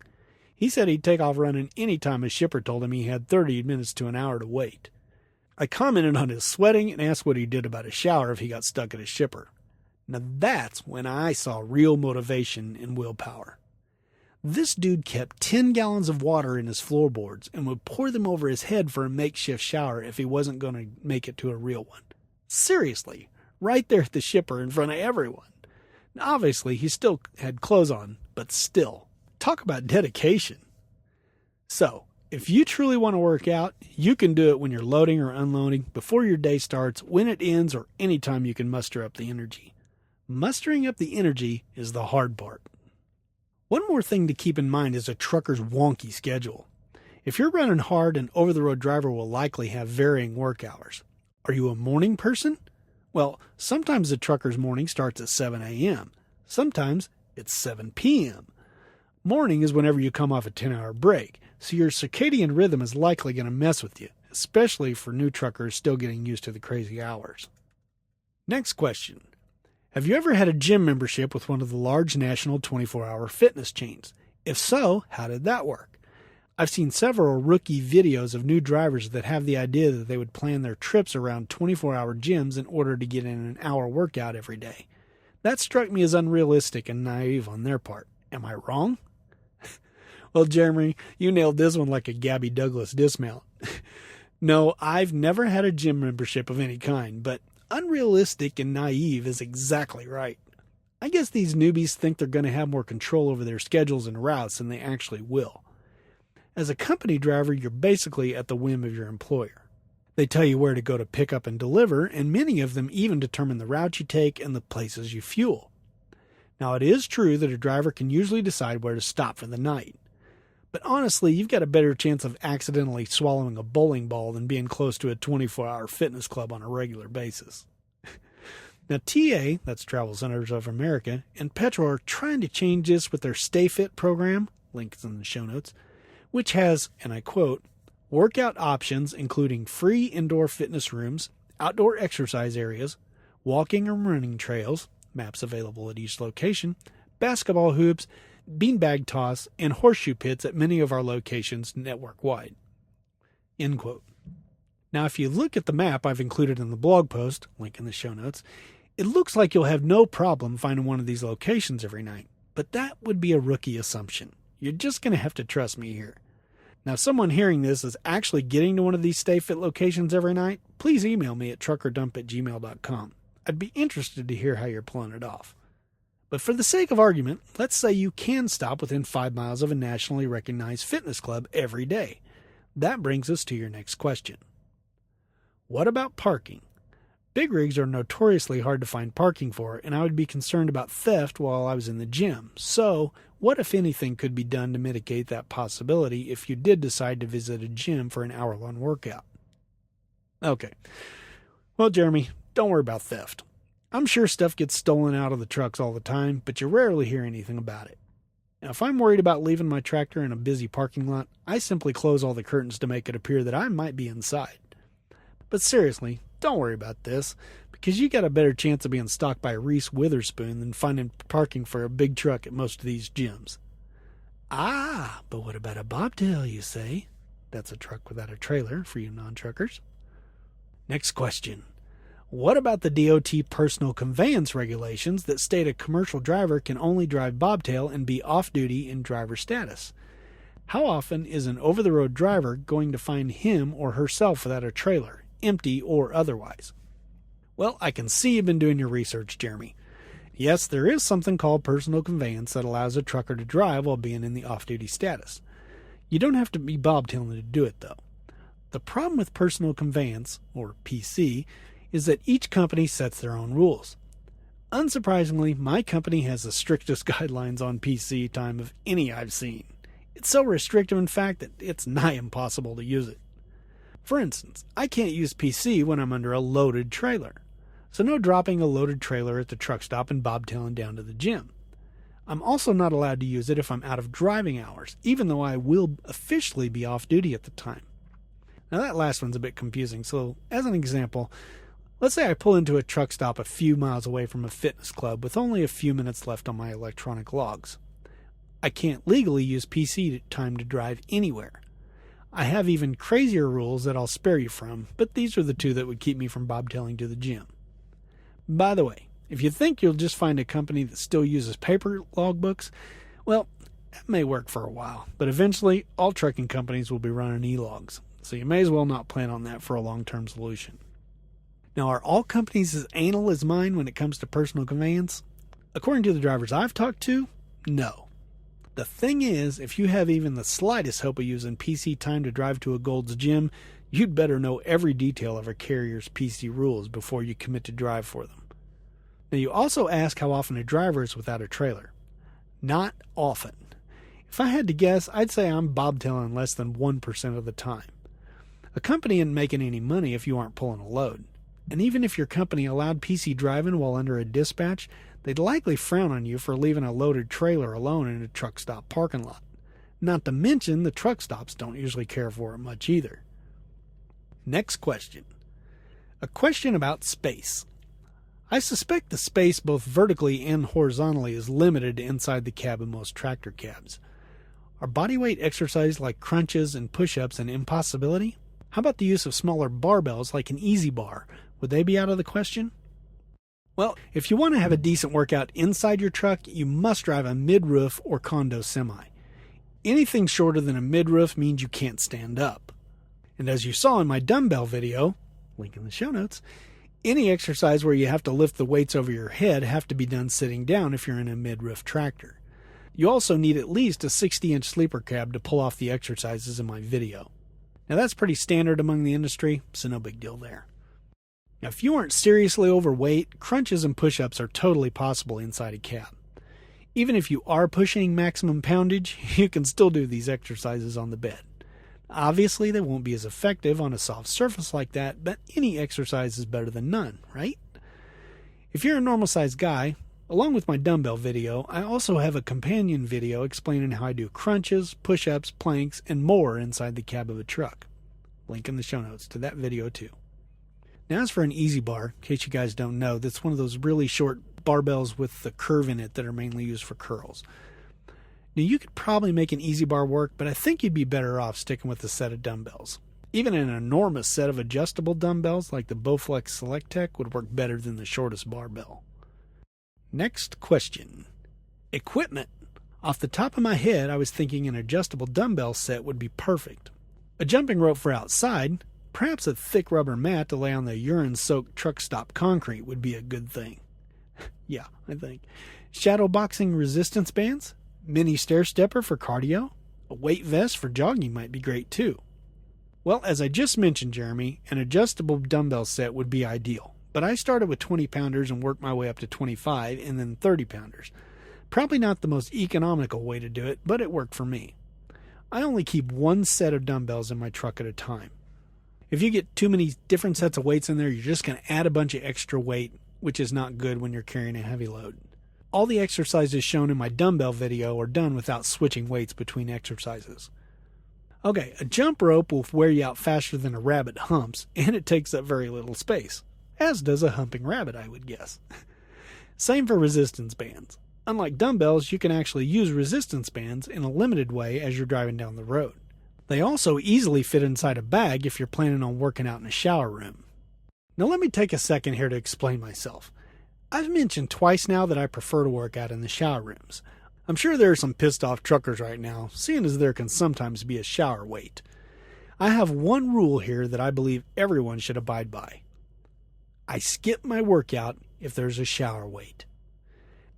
He said he'd take off running any time his shipper told him he had 30 minutes to an hour to wait. I commented on his sweating and asked what he did about his shower if he got stuck at his shipper. Now that's when I saw real motivation and willpower. This dude kept 10 gallons of water in his floorboards and would pour them over his head for a makeshift shower if he wasn't going to make it to a real one. Seriously, right there at the shipper in front of everyone. Now, obviously, he still had clothes on, but still. Talk about dedication. So, if you truly want to work out, you can do it when you're loading or unloading, before your day starts, when it ends, or anytime you can muster up the energy. Mustering up the energy is the hard part. One more thing to keep in mind is a trucker's wonky schedule. If you're running hard, an over-the-road driver will likely have varying work hours. Are you a morning person? Well, sometimes the trucker's morning starts at 7 a.m. Sometimes it's 7 p.m. Morning is whenever you come off a 10-hour break, so your circadian rhythm is likely going to mess with you, especially for new truckers still getting used to the crazy hours. Next question. Have you ever had a gym membership with one of the large national 24-hour fitness chains? If so, how did that work? I've seen several rookie videos of new drivers that have the idea that they would plan their trips around 24-hour gyms in order to get in an hour workout every day. That struck me as unrealistic and naive on their part. Am I wrong? Well, Jeremy, you nailed this one like a Gabby Douglas dismount. No, I've never had a gym membership of any kind, but unrealistic and naive is exactly right. I guess these newbies think they're going to have more control over their schedules and routes than they actually will. As a company driver, you're basically at the whim of your employer. They tell you where to go to pick up and deliver, and many of them even determine the route you take and the places you fuel. Now, it is true that a driver can usually decide where to stop for the night. But honestly, you've got a better chance of accidentally swallowing a bowling ball than being close to a 24-hour fitness club on a regular basis. Now, TA, that's Travel Centers of America, and Petro are trying to change this with their StayFit program, links in the show notes, which has, and I quote, workout options including free indoor fitness rooms, outdoor exercise areas, walking and running trails, maps available at each location, basketball hoops, beanbag toss, and horseshoe pits at many of our locations network-wide. End quote. Now, if you look at the map I've included in the blog post, link in the show notes, it looks like you'll have no problem finding one of these locations every night, but that would be a rookie assumption. You're just going to have to trust me here. Now, if someone hearing this is actually getting to one of these StayFit locations every night, please email me at truckerdump@gmail.com. I'd be interested to hear how you're pulling it off. But for the sake of argument, let's say you can stop within 5 miles of a nationally recognized fitness club every day. That brings us to your next question. What about parking? Big rigs are notoriously hard to find parking for, and I would be concerned about theft while I was in the gym. So, what if anything could be done to mitigate that possibility if you did decide to visit a gym for an hour-long workout? Okay. Well, Jeremy, don't worry about theft. I'm sure stuff gets stolen out of the trucks all the time, but you rarely hear anything about it. Now, if I'm worried about leaving my tractor in a busy parking lot, I simply close all the curtains to make it appear that I might be inside. But seriously, don't worry about this, because you got a better chance of being stalked by Reese Witherspoon than finding parking for a big truck at most of these gyms. Ah, but what about a bobtail, you say? That's a truck without a trailer for you non-truckers. Next question. What about the DOT personal conveyance regulations that state a commercial driver can only drive bobtail and be off-duty in driver status? How often is an over-the-road driver going to find him or herself without a trailer, empty or otherwise? Well, I can see you've been doing your research, Jeremy. Yes, there is something called personal conveyance that allows a trucker to drive while being in the off-duty status. You don't have to be bobtailing to do it, though. The problem with personal conveyance, or PC, is that each company sets their own rules. Unsurprisingly, my company has the strictest guidelines on PC time of any I've seen. It's so restrictive, in fact, that it's nigh impossible to use it. For instance, I can't use PC when I'm under a loaded trailer. So no dropping a loaded trailer at the truck stop and bobtailing down to the gym. I'm also not allowed to use it if I'm out of driving hours, even though I will officially be off duty at the time. Now that last one's a bit confusing, so as an example, let's say I pull into a truck stop a few miles away from a fitness club with only a few minutes left on my electronic logs. I can't legally use PC time to drive anywhere. I have even crazier rules that I'll spare you from, but these are the two that would keep me from bobtailing to the gym. By the way, if you think you'll just find a company that still uses paper logbooks, well, that may work for a while, but eventually all trucking companies will be running e-logs, so you may as well not plan on that for a long-term solution. Now, are all companies as anal as mine when it comes to personal conveyance? According to the drivers I've talked to, no. The thing is, if you have even the slightest hope of using PC time to drive to a Gold's Gym, you'd better know every detail of a carrier's PC rules before you commit to drive for them. Now, you also ask how often a driver is without a trailer. Not often. If I had to guess, I'd say I'm bobtailing less than 1% of the time. A company isn't making any money if you aren't pulling a load. And even if your company allowed PC driving while under a dispatch, they'd likely frown on you for leaving a loaded trailer alone in a truck stop parking lot. Not to mention, the truck stops don't usually care for it much either. Next question. A question about space. I suspect the space both vertically and horizontally is limited inside the cab of most tractor cabs. Are bodyweight exercises like crunches and push-ups an impossibility? How about the use of smaller barbells like an easy bar? Would they be out of the question? Well, if you want to have a decent workout inside your truck, you must drive a mid-roof or condo semi. Anything shorter than a mid-roof means you can't stand up. And as you saw in my dumbbell video, link in the show notes, any exercise where you have to lift the weights over your head have to be done sitting down if you're in a mid-roof tractor. You also need at least a 60-inch sleeper cab to pull off the exercises in my video. Now that's pretty standard among the industry, so no big deal there. Now, if you aren't seriously overweight, crunches and push-ups are totally possible inside a cab. Even if you are pushing maximum poundage, you can still do these exercises on the bed. Obviously, they won't be as effective on a soft surface like that, but any exercise is better than none, right? If you're a normal-sized guy, along with my dumbbell video, I also have a companion video explaining how I do crunches, push-ups, planks, and more inside the cab of a truck. Link in the show notes to that video too. Now, as for an easy bar, in case you guys don't know, that's one of those really short barbells with the curve in it that are mainly used for curls. Now, you could probably make an easy bar work, but I think you'd be better off sticking with a set of dumbbells. Even an enormous set of adjustable dumbbells like the Bowflex Select Tech would work better than the shortest barbell. Next question. Equipment. Off the top of my head, I was thinking an adjustable dumbbell set would be perfect. A jumping rope for outside, perhaps a thick rubber mat to lay on the urine-soaked truck stop concrete would be a good thing. Yeah, I think. Shadow boxing resistance bands, mini stair stepper for cardio, a weight vest for jogging might be great too. Well, as I just mentioned, Jeremy, an adjustable dumbbell set would be ideal. But I started with 20-pounders and worked my way up to 25 and then 30-pounders. Probably not the most economical way to do it, but it worked for me. I only keep one set of dumbbells in my truck at a time. If you get too many different sets of weights in there, you're just going to add a bunch of extra weight, which is not good when you're carrying a heavy load. All the exercises shown in my dumbbell video are done without switching weights between exercises. Okay, a jump rope will wear you out faster than a rabbit humps, and it takes up very little space, as does a humping rabbit, I would guess. Same for resistance bands. Unlike dumbbells, you can actually use resistance bands in a limited way as you're driving down the road. They also easily fit inside a bag if you're planning on working out in a shower room. Now let me take a second here to explain myself. I've mentioned twice now that I prefer to work out in the shower rooms. I'm sure there are some pissed off truckers right now, seeing as there can sometimes be a shower wait. I have one rule here that I believe everyone should abide by. I skip my workout if there's a shower wait.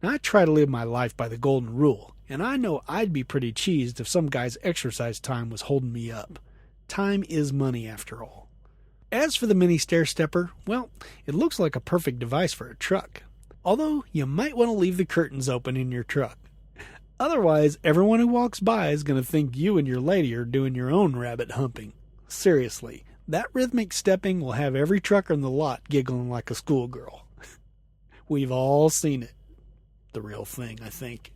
Now I try to live my life by the golden rule, and I know I'd be pretty cheesed if some guy's exercise time was holding me up. Time is money after all. As for the mini stair stepper, well, it looks like a perfect device for a truck. Although you might want to leave the curtains open in your truck. Otherwise, everyone who walks by is going to think you and your lady are doing your own rabbit humping. Seriously, that rhythmic stepping will have every trucker in the lot giggling like a schoolgirl. We've all seen it. The real thing, I think.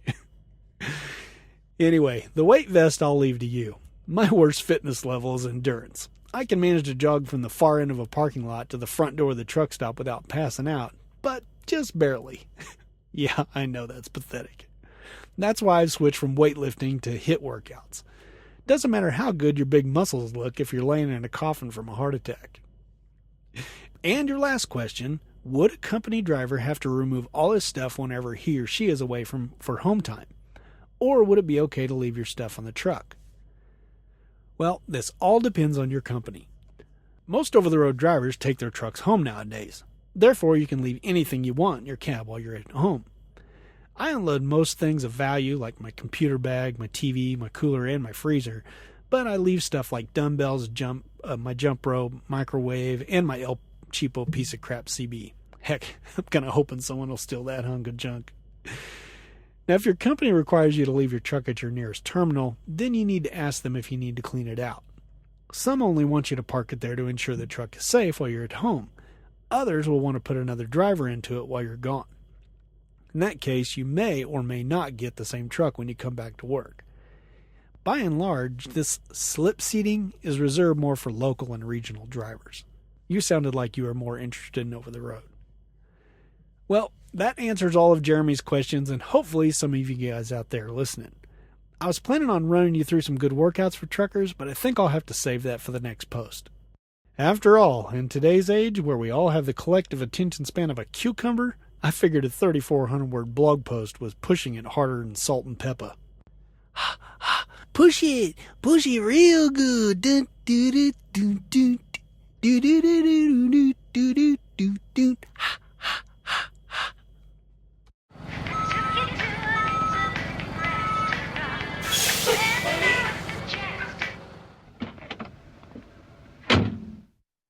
Anyway, the weight vest I'll leave to you. My worst fitness level is endurance. I can manage to jog from the far end of a parking lot to the front door of the truck stop without passing out, but just barely. Yeah, I know that's pathetic. That's why I've switched from weightlifting to HIIT workouts. Doesn't matter how good your big muscles look if you're laying in a coffin from a heart attack. And your last question, would a company driver have to remove all his stuff whenever he or she is away for home time? Or would it be okay to leave your stuff on the truck? Well, this all depends on your company. Most over-the-road drivers take their trucks home nowadays. Therefore, you can leave anything you want in your cab while you're at home. I unload most things of value like my computer bag, my TV, my cooler, and my freezer, but I leave stuff like dumbbells, my jump rope, microwave, and my El Cheapo piece of crap CB. Heck, I'm kind of hoping someone will steal that hunk of junk. Now, if your company requires you to leave your truck at your nearest terminal, then you need to ask them if you need to clean it out. Some only want you to park it there to ensure the truck is safe while you're at home. Others will want to put another driver into it while you're gone. In that case, you may or may not get the same truck when you come back to work. By and large, this slip seating is reserved more for local and regional drivers. You sounded like you were more interested in over the road. Well, that answers all of Jeremy's questions and hopefully some of you guys out there listening. I was planning on running you through some good workouts for truckers, but I think I'll have to save that for the next post. After all, in today's age where we all have the collective attention span of a cucumber, I figured a 3,400-word blog post was pushing it harder than salt and pepper. Push it real good. Dun, doo, doo, doo, doo, doo, doo, doo, doo, doo, doo, doo, doo.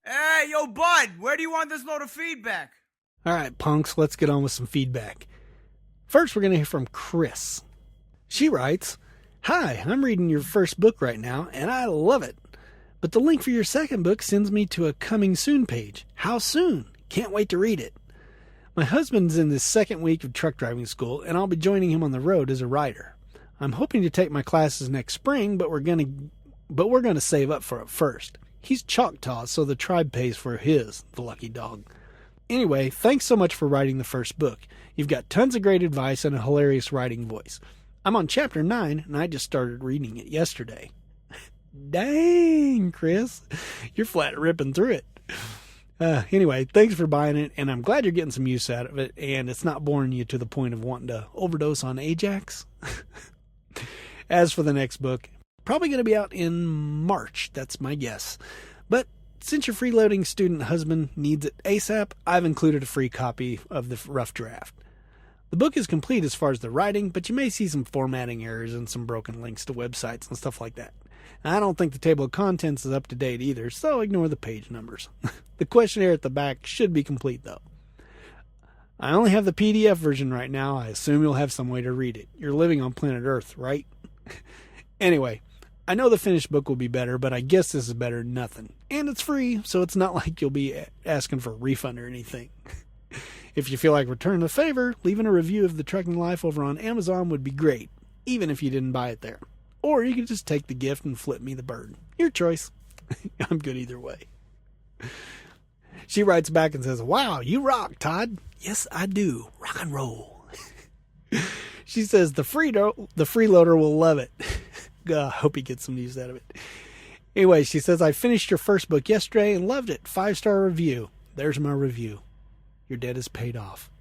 Hey, yo, bud, where do you want this load of feedback? All right, punks, let's get on with some feedback. First, we're going to hear from Krys. She writes, "Hi, I'm reading your first book right now, and I love it. But the link for your second book sends me to a coming soon page. How soon? Can't wait to read it. My husband's in his second week of truck driving school, and I'll be joining him on the road as a rider. I'm hoping to take my classes next spring, but we're going to save up for it first. He's Choctaw, so the tribe pays for his, the lucky dog. Anyway, thanks so much for writing the first book. You've got tons of great advice and a hilarious writing voice. I'm on chapter 9, and I just started reading it yesterday." Dang, Krys, you're flat ripping through it. Anyway, thanks for buying it, and I'm glad you're getting some use out of it, and it's not boring you to the point of wanting to overdose on Ajax. As for the next book, probably going to be out in March. That's my guess. But since your freeloading student husband needs it ASAP, I've included a free copy of the rough draft. The book is complete as far as the writing, but you may see some formatting errors and some broken links to websites and stuff like that. I don't think the table of contents is up to date either, so ignore the page numbers. The questionnaire at the back should be complete, though. I only have the PDF version right now. I assume you'll have some way to read it. You're living on planet Earth, right? Anyway, I know the finished book will be better, but I guess this is better than nothing. And it's free, so it's not like you'll be asking for a refund or anything. If you feel like returning the favor, leaving a review of The Trucking Life over on Amazon would be great, even if you didn't buy it there. Or you could just take the gift and flip me the bird. Your choice. I'm good either way. She writes back and says, "Wow, you rock, Todd." Yes, I do. Rock and roll. She says, the freeloader will love it. I hope he gets some use out of it. Anyway, she says, "I finished your first book yesterday and loved it. 5-star review." There's my review. Your debt is paid off.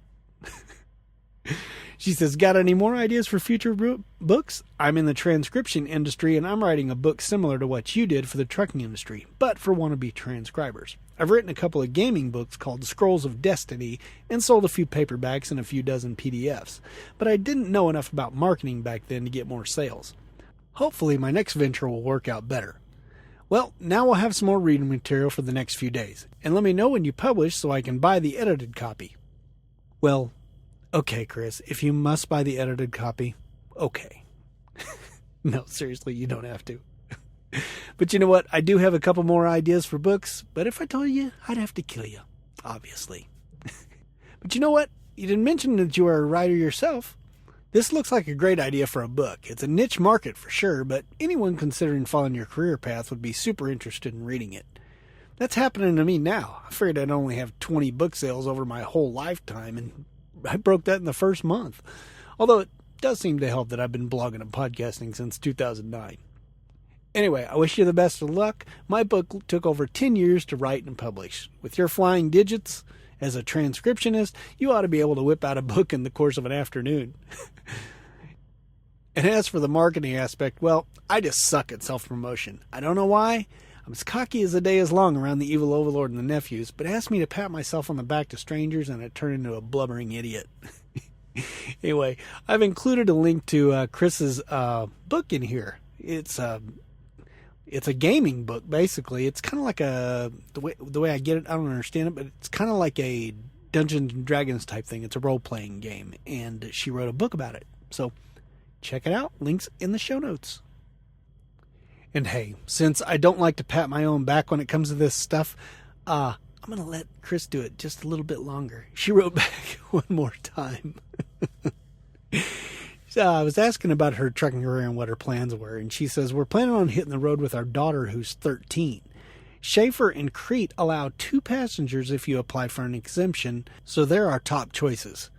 She says, "Got any more ideas for future books? I'm in the transcription industry and I'm writing a book similar to what you did for the trucking industry, but for wannabe transcribers. I've written a couple of gaming books called Scrolls of Destiny and sold a few paperbacks and a few dozen PDFs, but I didn't know enough about marketing back then to get more sales. Hopefully my next venture will work out better. Well, now we'll have some more reading material for the next few days, and let me know when you publish so I can buy the edited copy." Well, okay, Krys, if you must buy the edited copy, okay. No, seriously, you don't have to. But you know what? I do have a couple more ideas for books, but if I told you, I'd have to kill you, obviously. But you know what? You didn't mention that you are a writer yourself. This looks like a great idea for a book. It's a niche market for sure, but anyone considering following your career path would be super interested in reading it. That's happening to me now. I figured I'd only have 20 book sales over my whole lifetime, and I broke that in the first month. Although it does seem to help that I've been blogging and podcasting since 2009. Anyway, I wish you the best of luck. My book took over 10 years to write and publish. With your flying digits as a transcriptionist, you ought to be able to whip out a book in the course of an afternoon. And as for the marketing aspect, well, I just suck at self-promotion. I don't know why. I'm as cocky as the day is long around the evil overlord and the nephews, but ask me to pat myself on the back to strangers and I turn into a blubbering idiot. Anyway, I've included a link to Krys's book in here. It's a gaming book, basically. It's kind of like the way I get it, I don't understand it, but it's kind of like a Dungeons and Dragons type thing. It's a role-playing game, and she wrote a book about it. So check it out. Links in the show notes. And hey, since I don't like to pat my own back when it comes to this stuff, I'm going to let Krys do it just a little bit longer. She wrote back one more time. I was asking about her trucking career and what her plans were, and she says, "We're planning on hitting the road with our daughter who's 13. Schaefer and Crete allow 2 passengers if you apply for an exemption, so they're our top choices."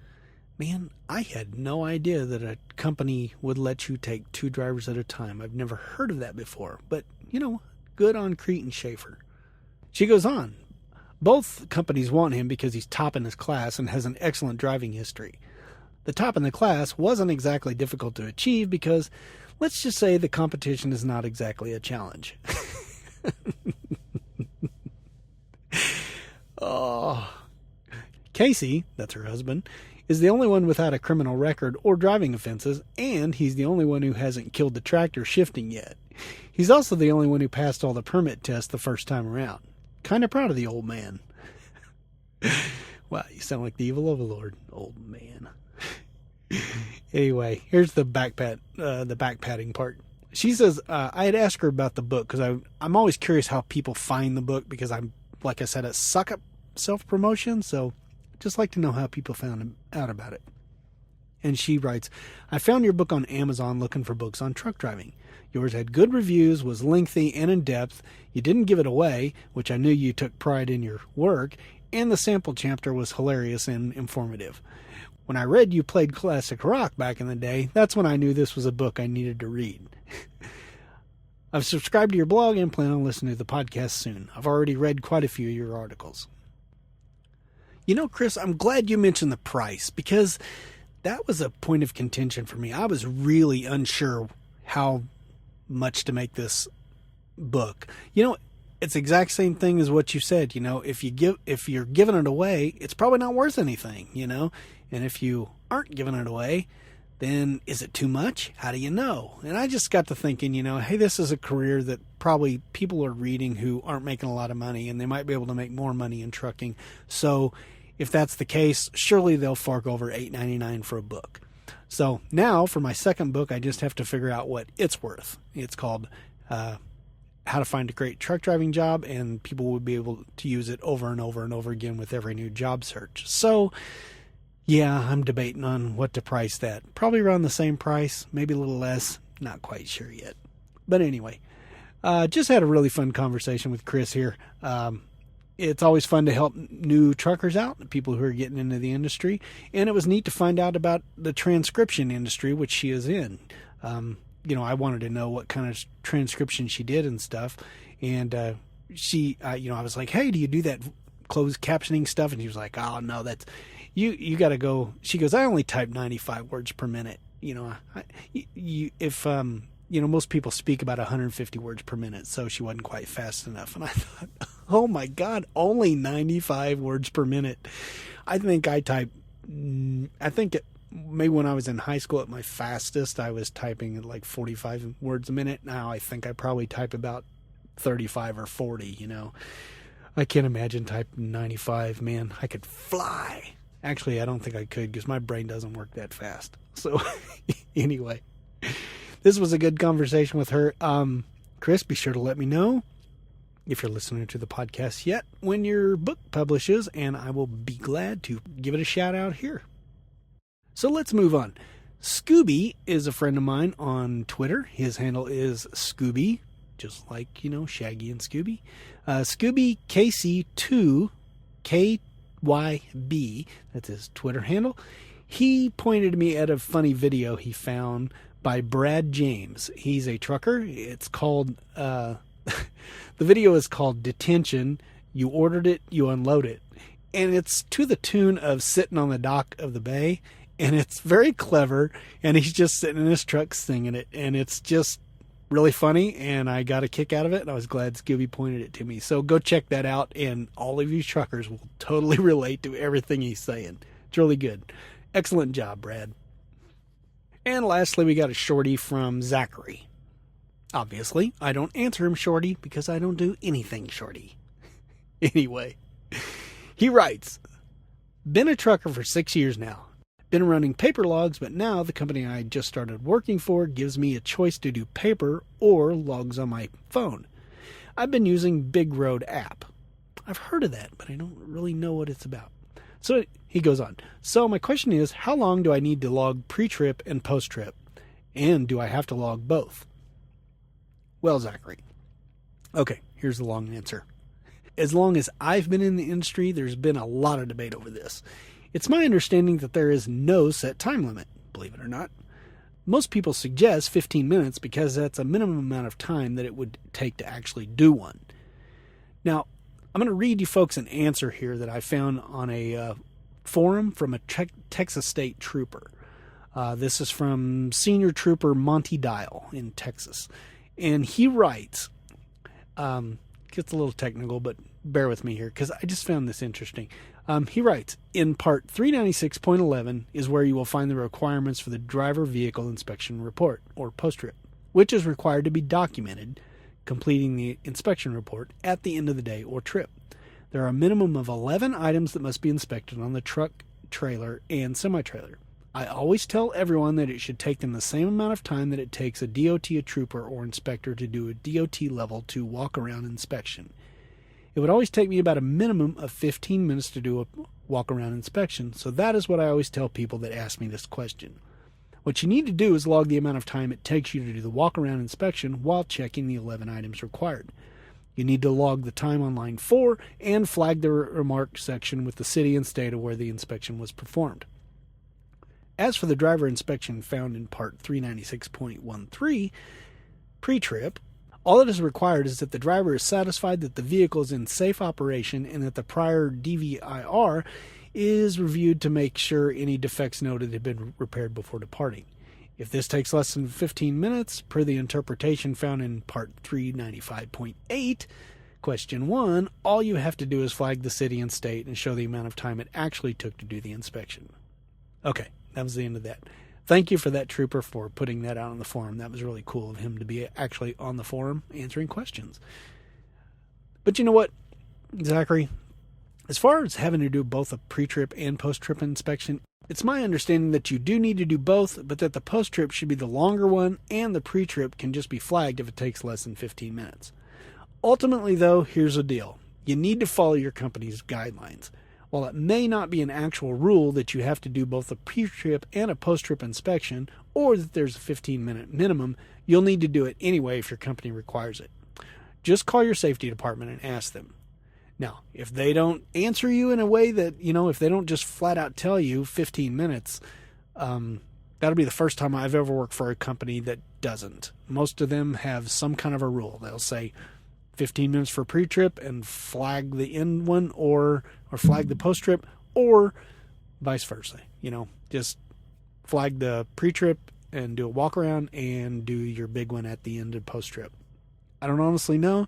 Man, I had no idea that a company would let you take 2 drivers at a time. I've never heard of that before, but, good on Crete and Schaefer. She goes on, "Both companies want him because he's top in his class and has an excellent driving history. The top in the class wasn't exactly difficult to achieve because, let's just say, the competition is not exactly a challenge." Oh. Casey, that's her husband, is the only one without a criminal record or driving offenses, and he's the only one who hasn't killed the tractor shifting yet. He's also the only one who passed all the permit tests the first time around. Kind of proud of the old man. Wow, you sound like the evil overlord, old man. Anyway, here's the back patting part. She says, I had asked her about the book because I'm always curious how people find the book because I'm, like I said, I suck at self-promotion, so I'd just like to know how people found out about it. And she writes, "I found your book on Amazon looking for books on truck driving. Yours had good reviews, was lengthy and in depth. You didn't give it away, which I knew you took pride in your work, and the sample chapter was hilarious and informative. When I read you played classic rock back in the day, that's when I knew this was a book I needed to read. I've subscribed to your blog and plan on listening to the podcast soon. I've already read quite a few of your articles." Krys, I'm glad you mentioned the price because that was a point of contention for me. I was really unsure how much to make this book. It's the exact same thing as what you said. If you're giving it away, it's probably not worth anything, and if you aren't giving it away, then is it too much? How do you know? And I just got to thinking, hey, this is a career that probably people are reading who aren't making a lot of money, and they might be able to make more money in trucking. So if that's the case, surely they'll fork over $8.99 for a book. So now for my second book, I just have to figure out what it's worth. It's called How to Find a Great Truck Driving Job, and people will be able to use it over and over and over again with every new job search. So yeah, I'm debating on what to price that. Probably around the same price, maybe a little less. Not quite sure yet. But anyway, just had a really fun conversation with Krys here. It's always fun to help new truckers out, people who are getting into the industry. And it was neat to find out about the transcription industry, which she is in. I wanted to know what kind of transcription she did and stuff. And I was like, hey, do you do that closed captioning stuff? And she was like, oh, no, that's... You got to go. She goes, I only type 95 words per minute. Most people speak about 150 words per minute, so she wasn't quite fast enough. And I thought, oh my God, only 95 words per minute. I think maybe when I was in high school at my fastest, I was typing at like 45 words a minute. Now I think I probably type about 35 or 40, I can't imagine typing 95, man. I could fly. Actually, I don't think I could because my brain doesn't work that fast. So anyway, this was a good conversation with her. Krys, be sure to let me know if you're listening to the podcast yet when your book publishes, and I will be glad to give it a shout out here. So let's move on. Scoobie is a friend of mine on Twitter. His handle is Scoobie, just like, Shaggy and Scooby. Scoobie KC2 KYB, that's his Twitter handle. He pointed me at a funny video he found by Brad James. He's a trucker. It's called, the video is called Detention. You ordered it, you unload it. And it's to the tune of Sittin on the Dock of the Bay. And it's very clever. And he's just sitting in his truck singing it. And it's just really funny, and I got a kick out of it, and I was glad Scoobie pointed it to me. So go check that out, and all of you truckers will totally relate to everything he's saying. It's really good. Excellent job, Brad. And lastly, we got a shorty from Zachary. Obviously, I don't answer him shorty because I don't do anything shorty. Anyway, he writes, been a trucker for 6 years now. Been running paper logs, but now the company I just started working for gives me a choice to do paper or logs on my phone. I've been using Big Road app. I've heard of that, but I don't really know what it's about. So he goes on. So my question is, how long do I need to log pre-trip and post-trip? And do I have to log both? Well, Zachary. Okay, here's the long answer. As long as I've been in the industry, there's been a lot of debate over this. It's my understanding that there is no set time limit, believe it or not. Most people suggest 15 minutes because that's a minimum amount of time that it would take to actually do one. Now, I'm going to read you folks an answer here that I found on a forum from a Texas State Trooper. This is from Senior Trooper Monty Dial in Texas. And he writes, gets a little technical, but bear with me here because I just found this interesting. He writes, in part 396.11 is where you will find the requirements for the driver vehicle inspection report, or post-trip, which is required to be documented, completing the inspection report at the end of the day or trip. There are a minimum of 11 items that must be inspected on the truck, trailer, and semi-trailer. I always tell everyone that it should take them the same amount of time that it takes a DOT, a trooper, or inspector to do a DOT level 2 walk-around inspection. It would always take me about a minimum of 15 minutes to do a walk-around inspection, so that is what I always tell people that ask me this question. What you need to do is log the amount of time it takes you to do the walk-around inspection while checking the 11 items required. You need to log the time on line 4 and flag the remark section with the city and state of where the inspection was performed. As for the driver inspection found in part 396.13, pre-trip, all that is required is that the driver is satisfied that the vehicle is in safe operation and that the prior DVIR is reviewed to make sure any defects noted have been repaired before departing. If this takes less than 15 minutes, per the interpretation found in Part 395.8, Question 1, all you have to do is flag the city and state and show the amount of time it actually took to do the inspection. Okay, that was the end of that. Thank you for that trooper for putting that out on the forum. That was really cool of him to be actually on the forum answering questions. But you know what, Zachary? As far as having to do both a pre-trip and post-trip inspection, it's my understanding that you do need to do both, but that the post-trip should be the longer one and the pre-trip can just be flagged if it takes less than 15 minutes. Ultimately, though, here's the deal. You need to follow your company's guidelines. While it may not be an actual rule that you have to do both a pre-trip and a post-trip inspection, or that there's a 15-minute minimum, you'll need to do it anyway if your company requires it. Just call your safety department and ask them. Now, if they don't answer you in a way that, if they don't just flat out tell you 15 minutes, that'll be the first time I've ever worked for a company that doesn't. Most of them have some kind of a rule. They'll say 15 minutes for pre-trip and flag the end one or flag the post-trip, or vice versa. Just flag the pre-trip and do a walk around and do your big one at the end of post-trip. I don't honestly know.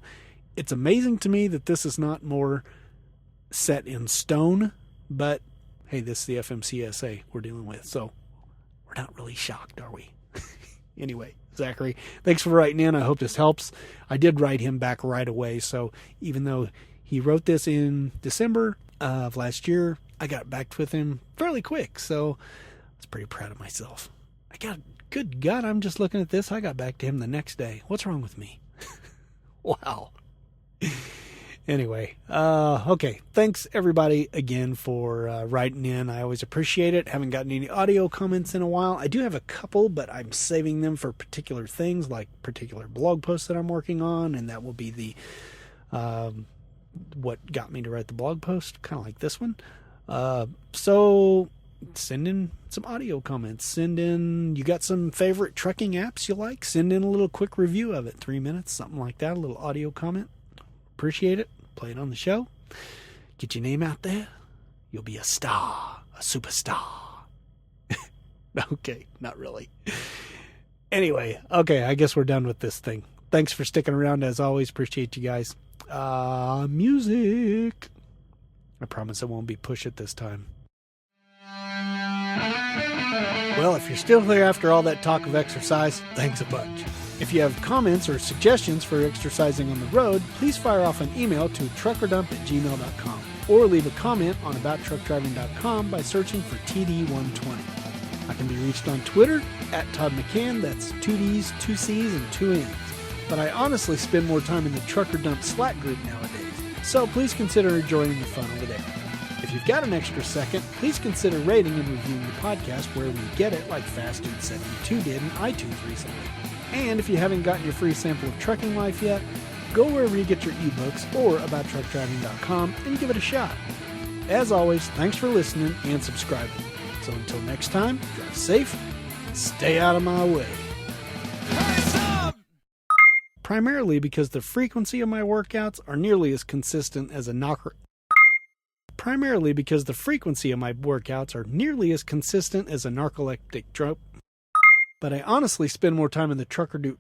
It's amazing to me that this is not more set in stone, but hey, this is the FMCSA we're dealing with, so we're not really shocked, are we? Anyway, Zachary, thanks for writing in. I hope this helps. I did write him back right away, so even though he wrote this in December of last year, I got back with him fairly quick, so I was pretty proud of myself. Good God, I'm just looking at this. I got back to him the next day. What's wrong with me? Wow. Anyway, okay. Thanks everybody again for writing in. I always appreciate it. Haven't gotten any audio comments in a while. I do have a couple, but I'm saving them for particular things, like particular blog posts that I'm working on, and that will be the what got me to write the blog post, kind of like this one. So send in some audio comments. You got some favorite trucking apps you like? Send in a little quick review of it, 3 minutes, something like that, a little audio comment. Appreciate it. Play it on the show. Get your name out there. You'll be a star, a superstar. Okay, not really. Anyway, okay, I guess we're done with this thing. Thanks for sticking around as always. Appreciate you guys. Music. I promise it won't be push it this time. Well, if you're still here after all that talk of exercise, thanks a bunch. If you have comments or suggestions for exercising on the road, please fire off an email to truckerdump@gmail.com or leave a comment on abouttruckdriving.com by searching for TD120. I can be reached on Twitter @Todd McCann, that's 2 D's, 2 C's, and 2 N's. But I honestly spend more time in the Trucker Dump Slack group nowadays, so please consider joining the fun over there. If you've got an extra second, please consider rating and reviewing the podcast wherever you get it, like Fast Dude 72 did in iTunes recently. And if you haven't gotten your free sample of Trucking Life yet, go wherever you get your ebooks or abouttruckdriving.com and give it a shot. As always, thanks for listening and subscribing. So until next time, drive safe, stay out of my way. Primarily because the frequency of my workouts are nearly as consistent as a narcoleptic drug. But I honestly spend more time in the trucker dump.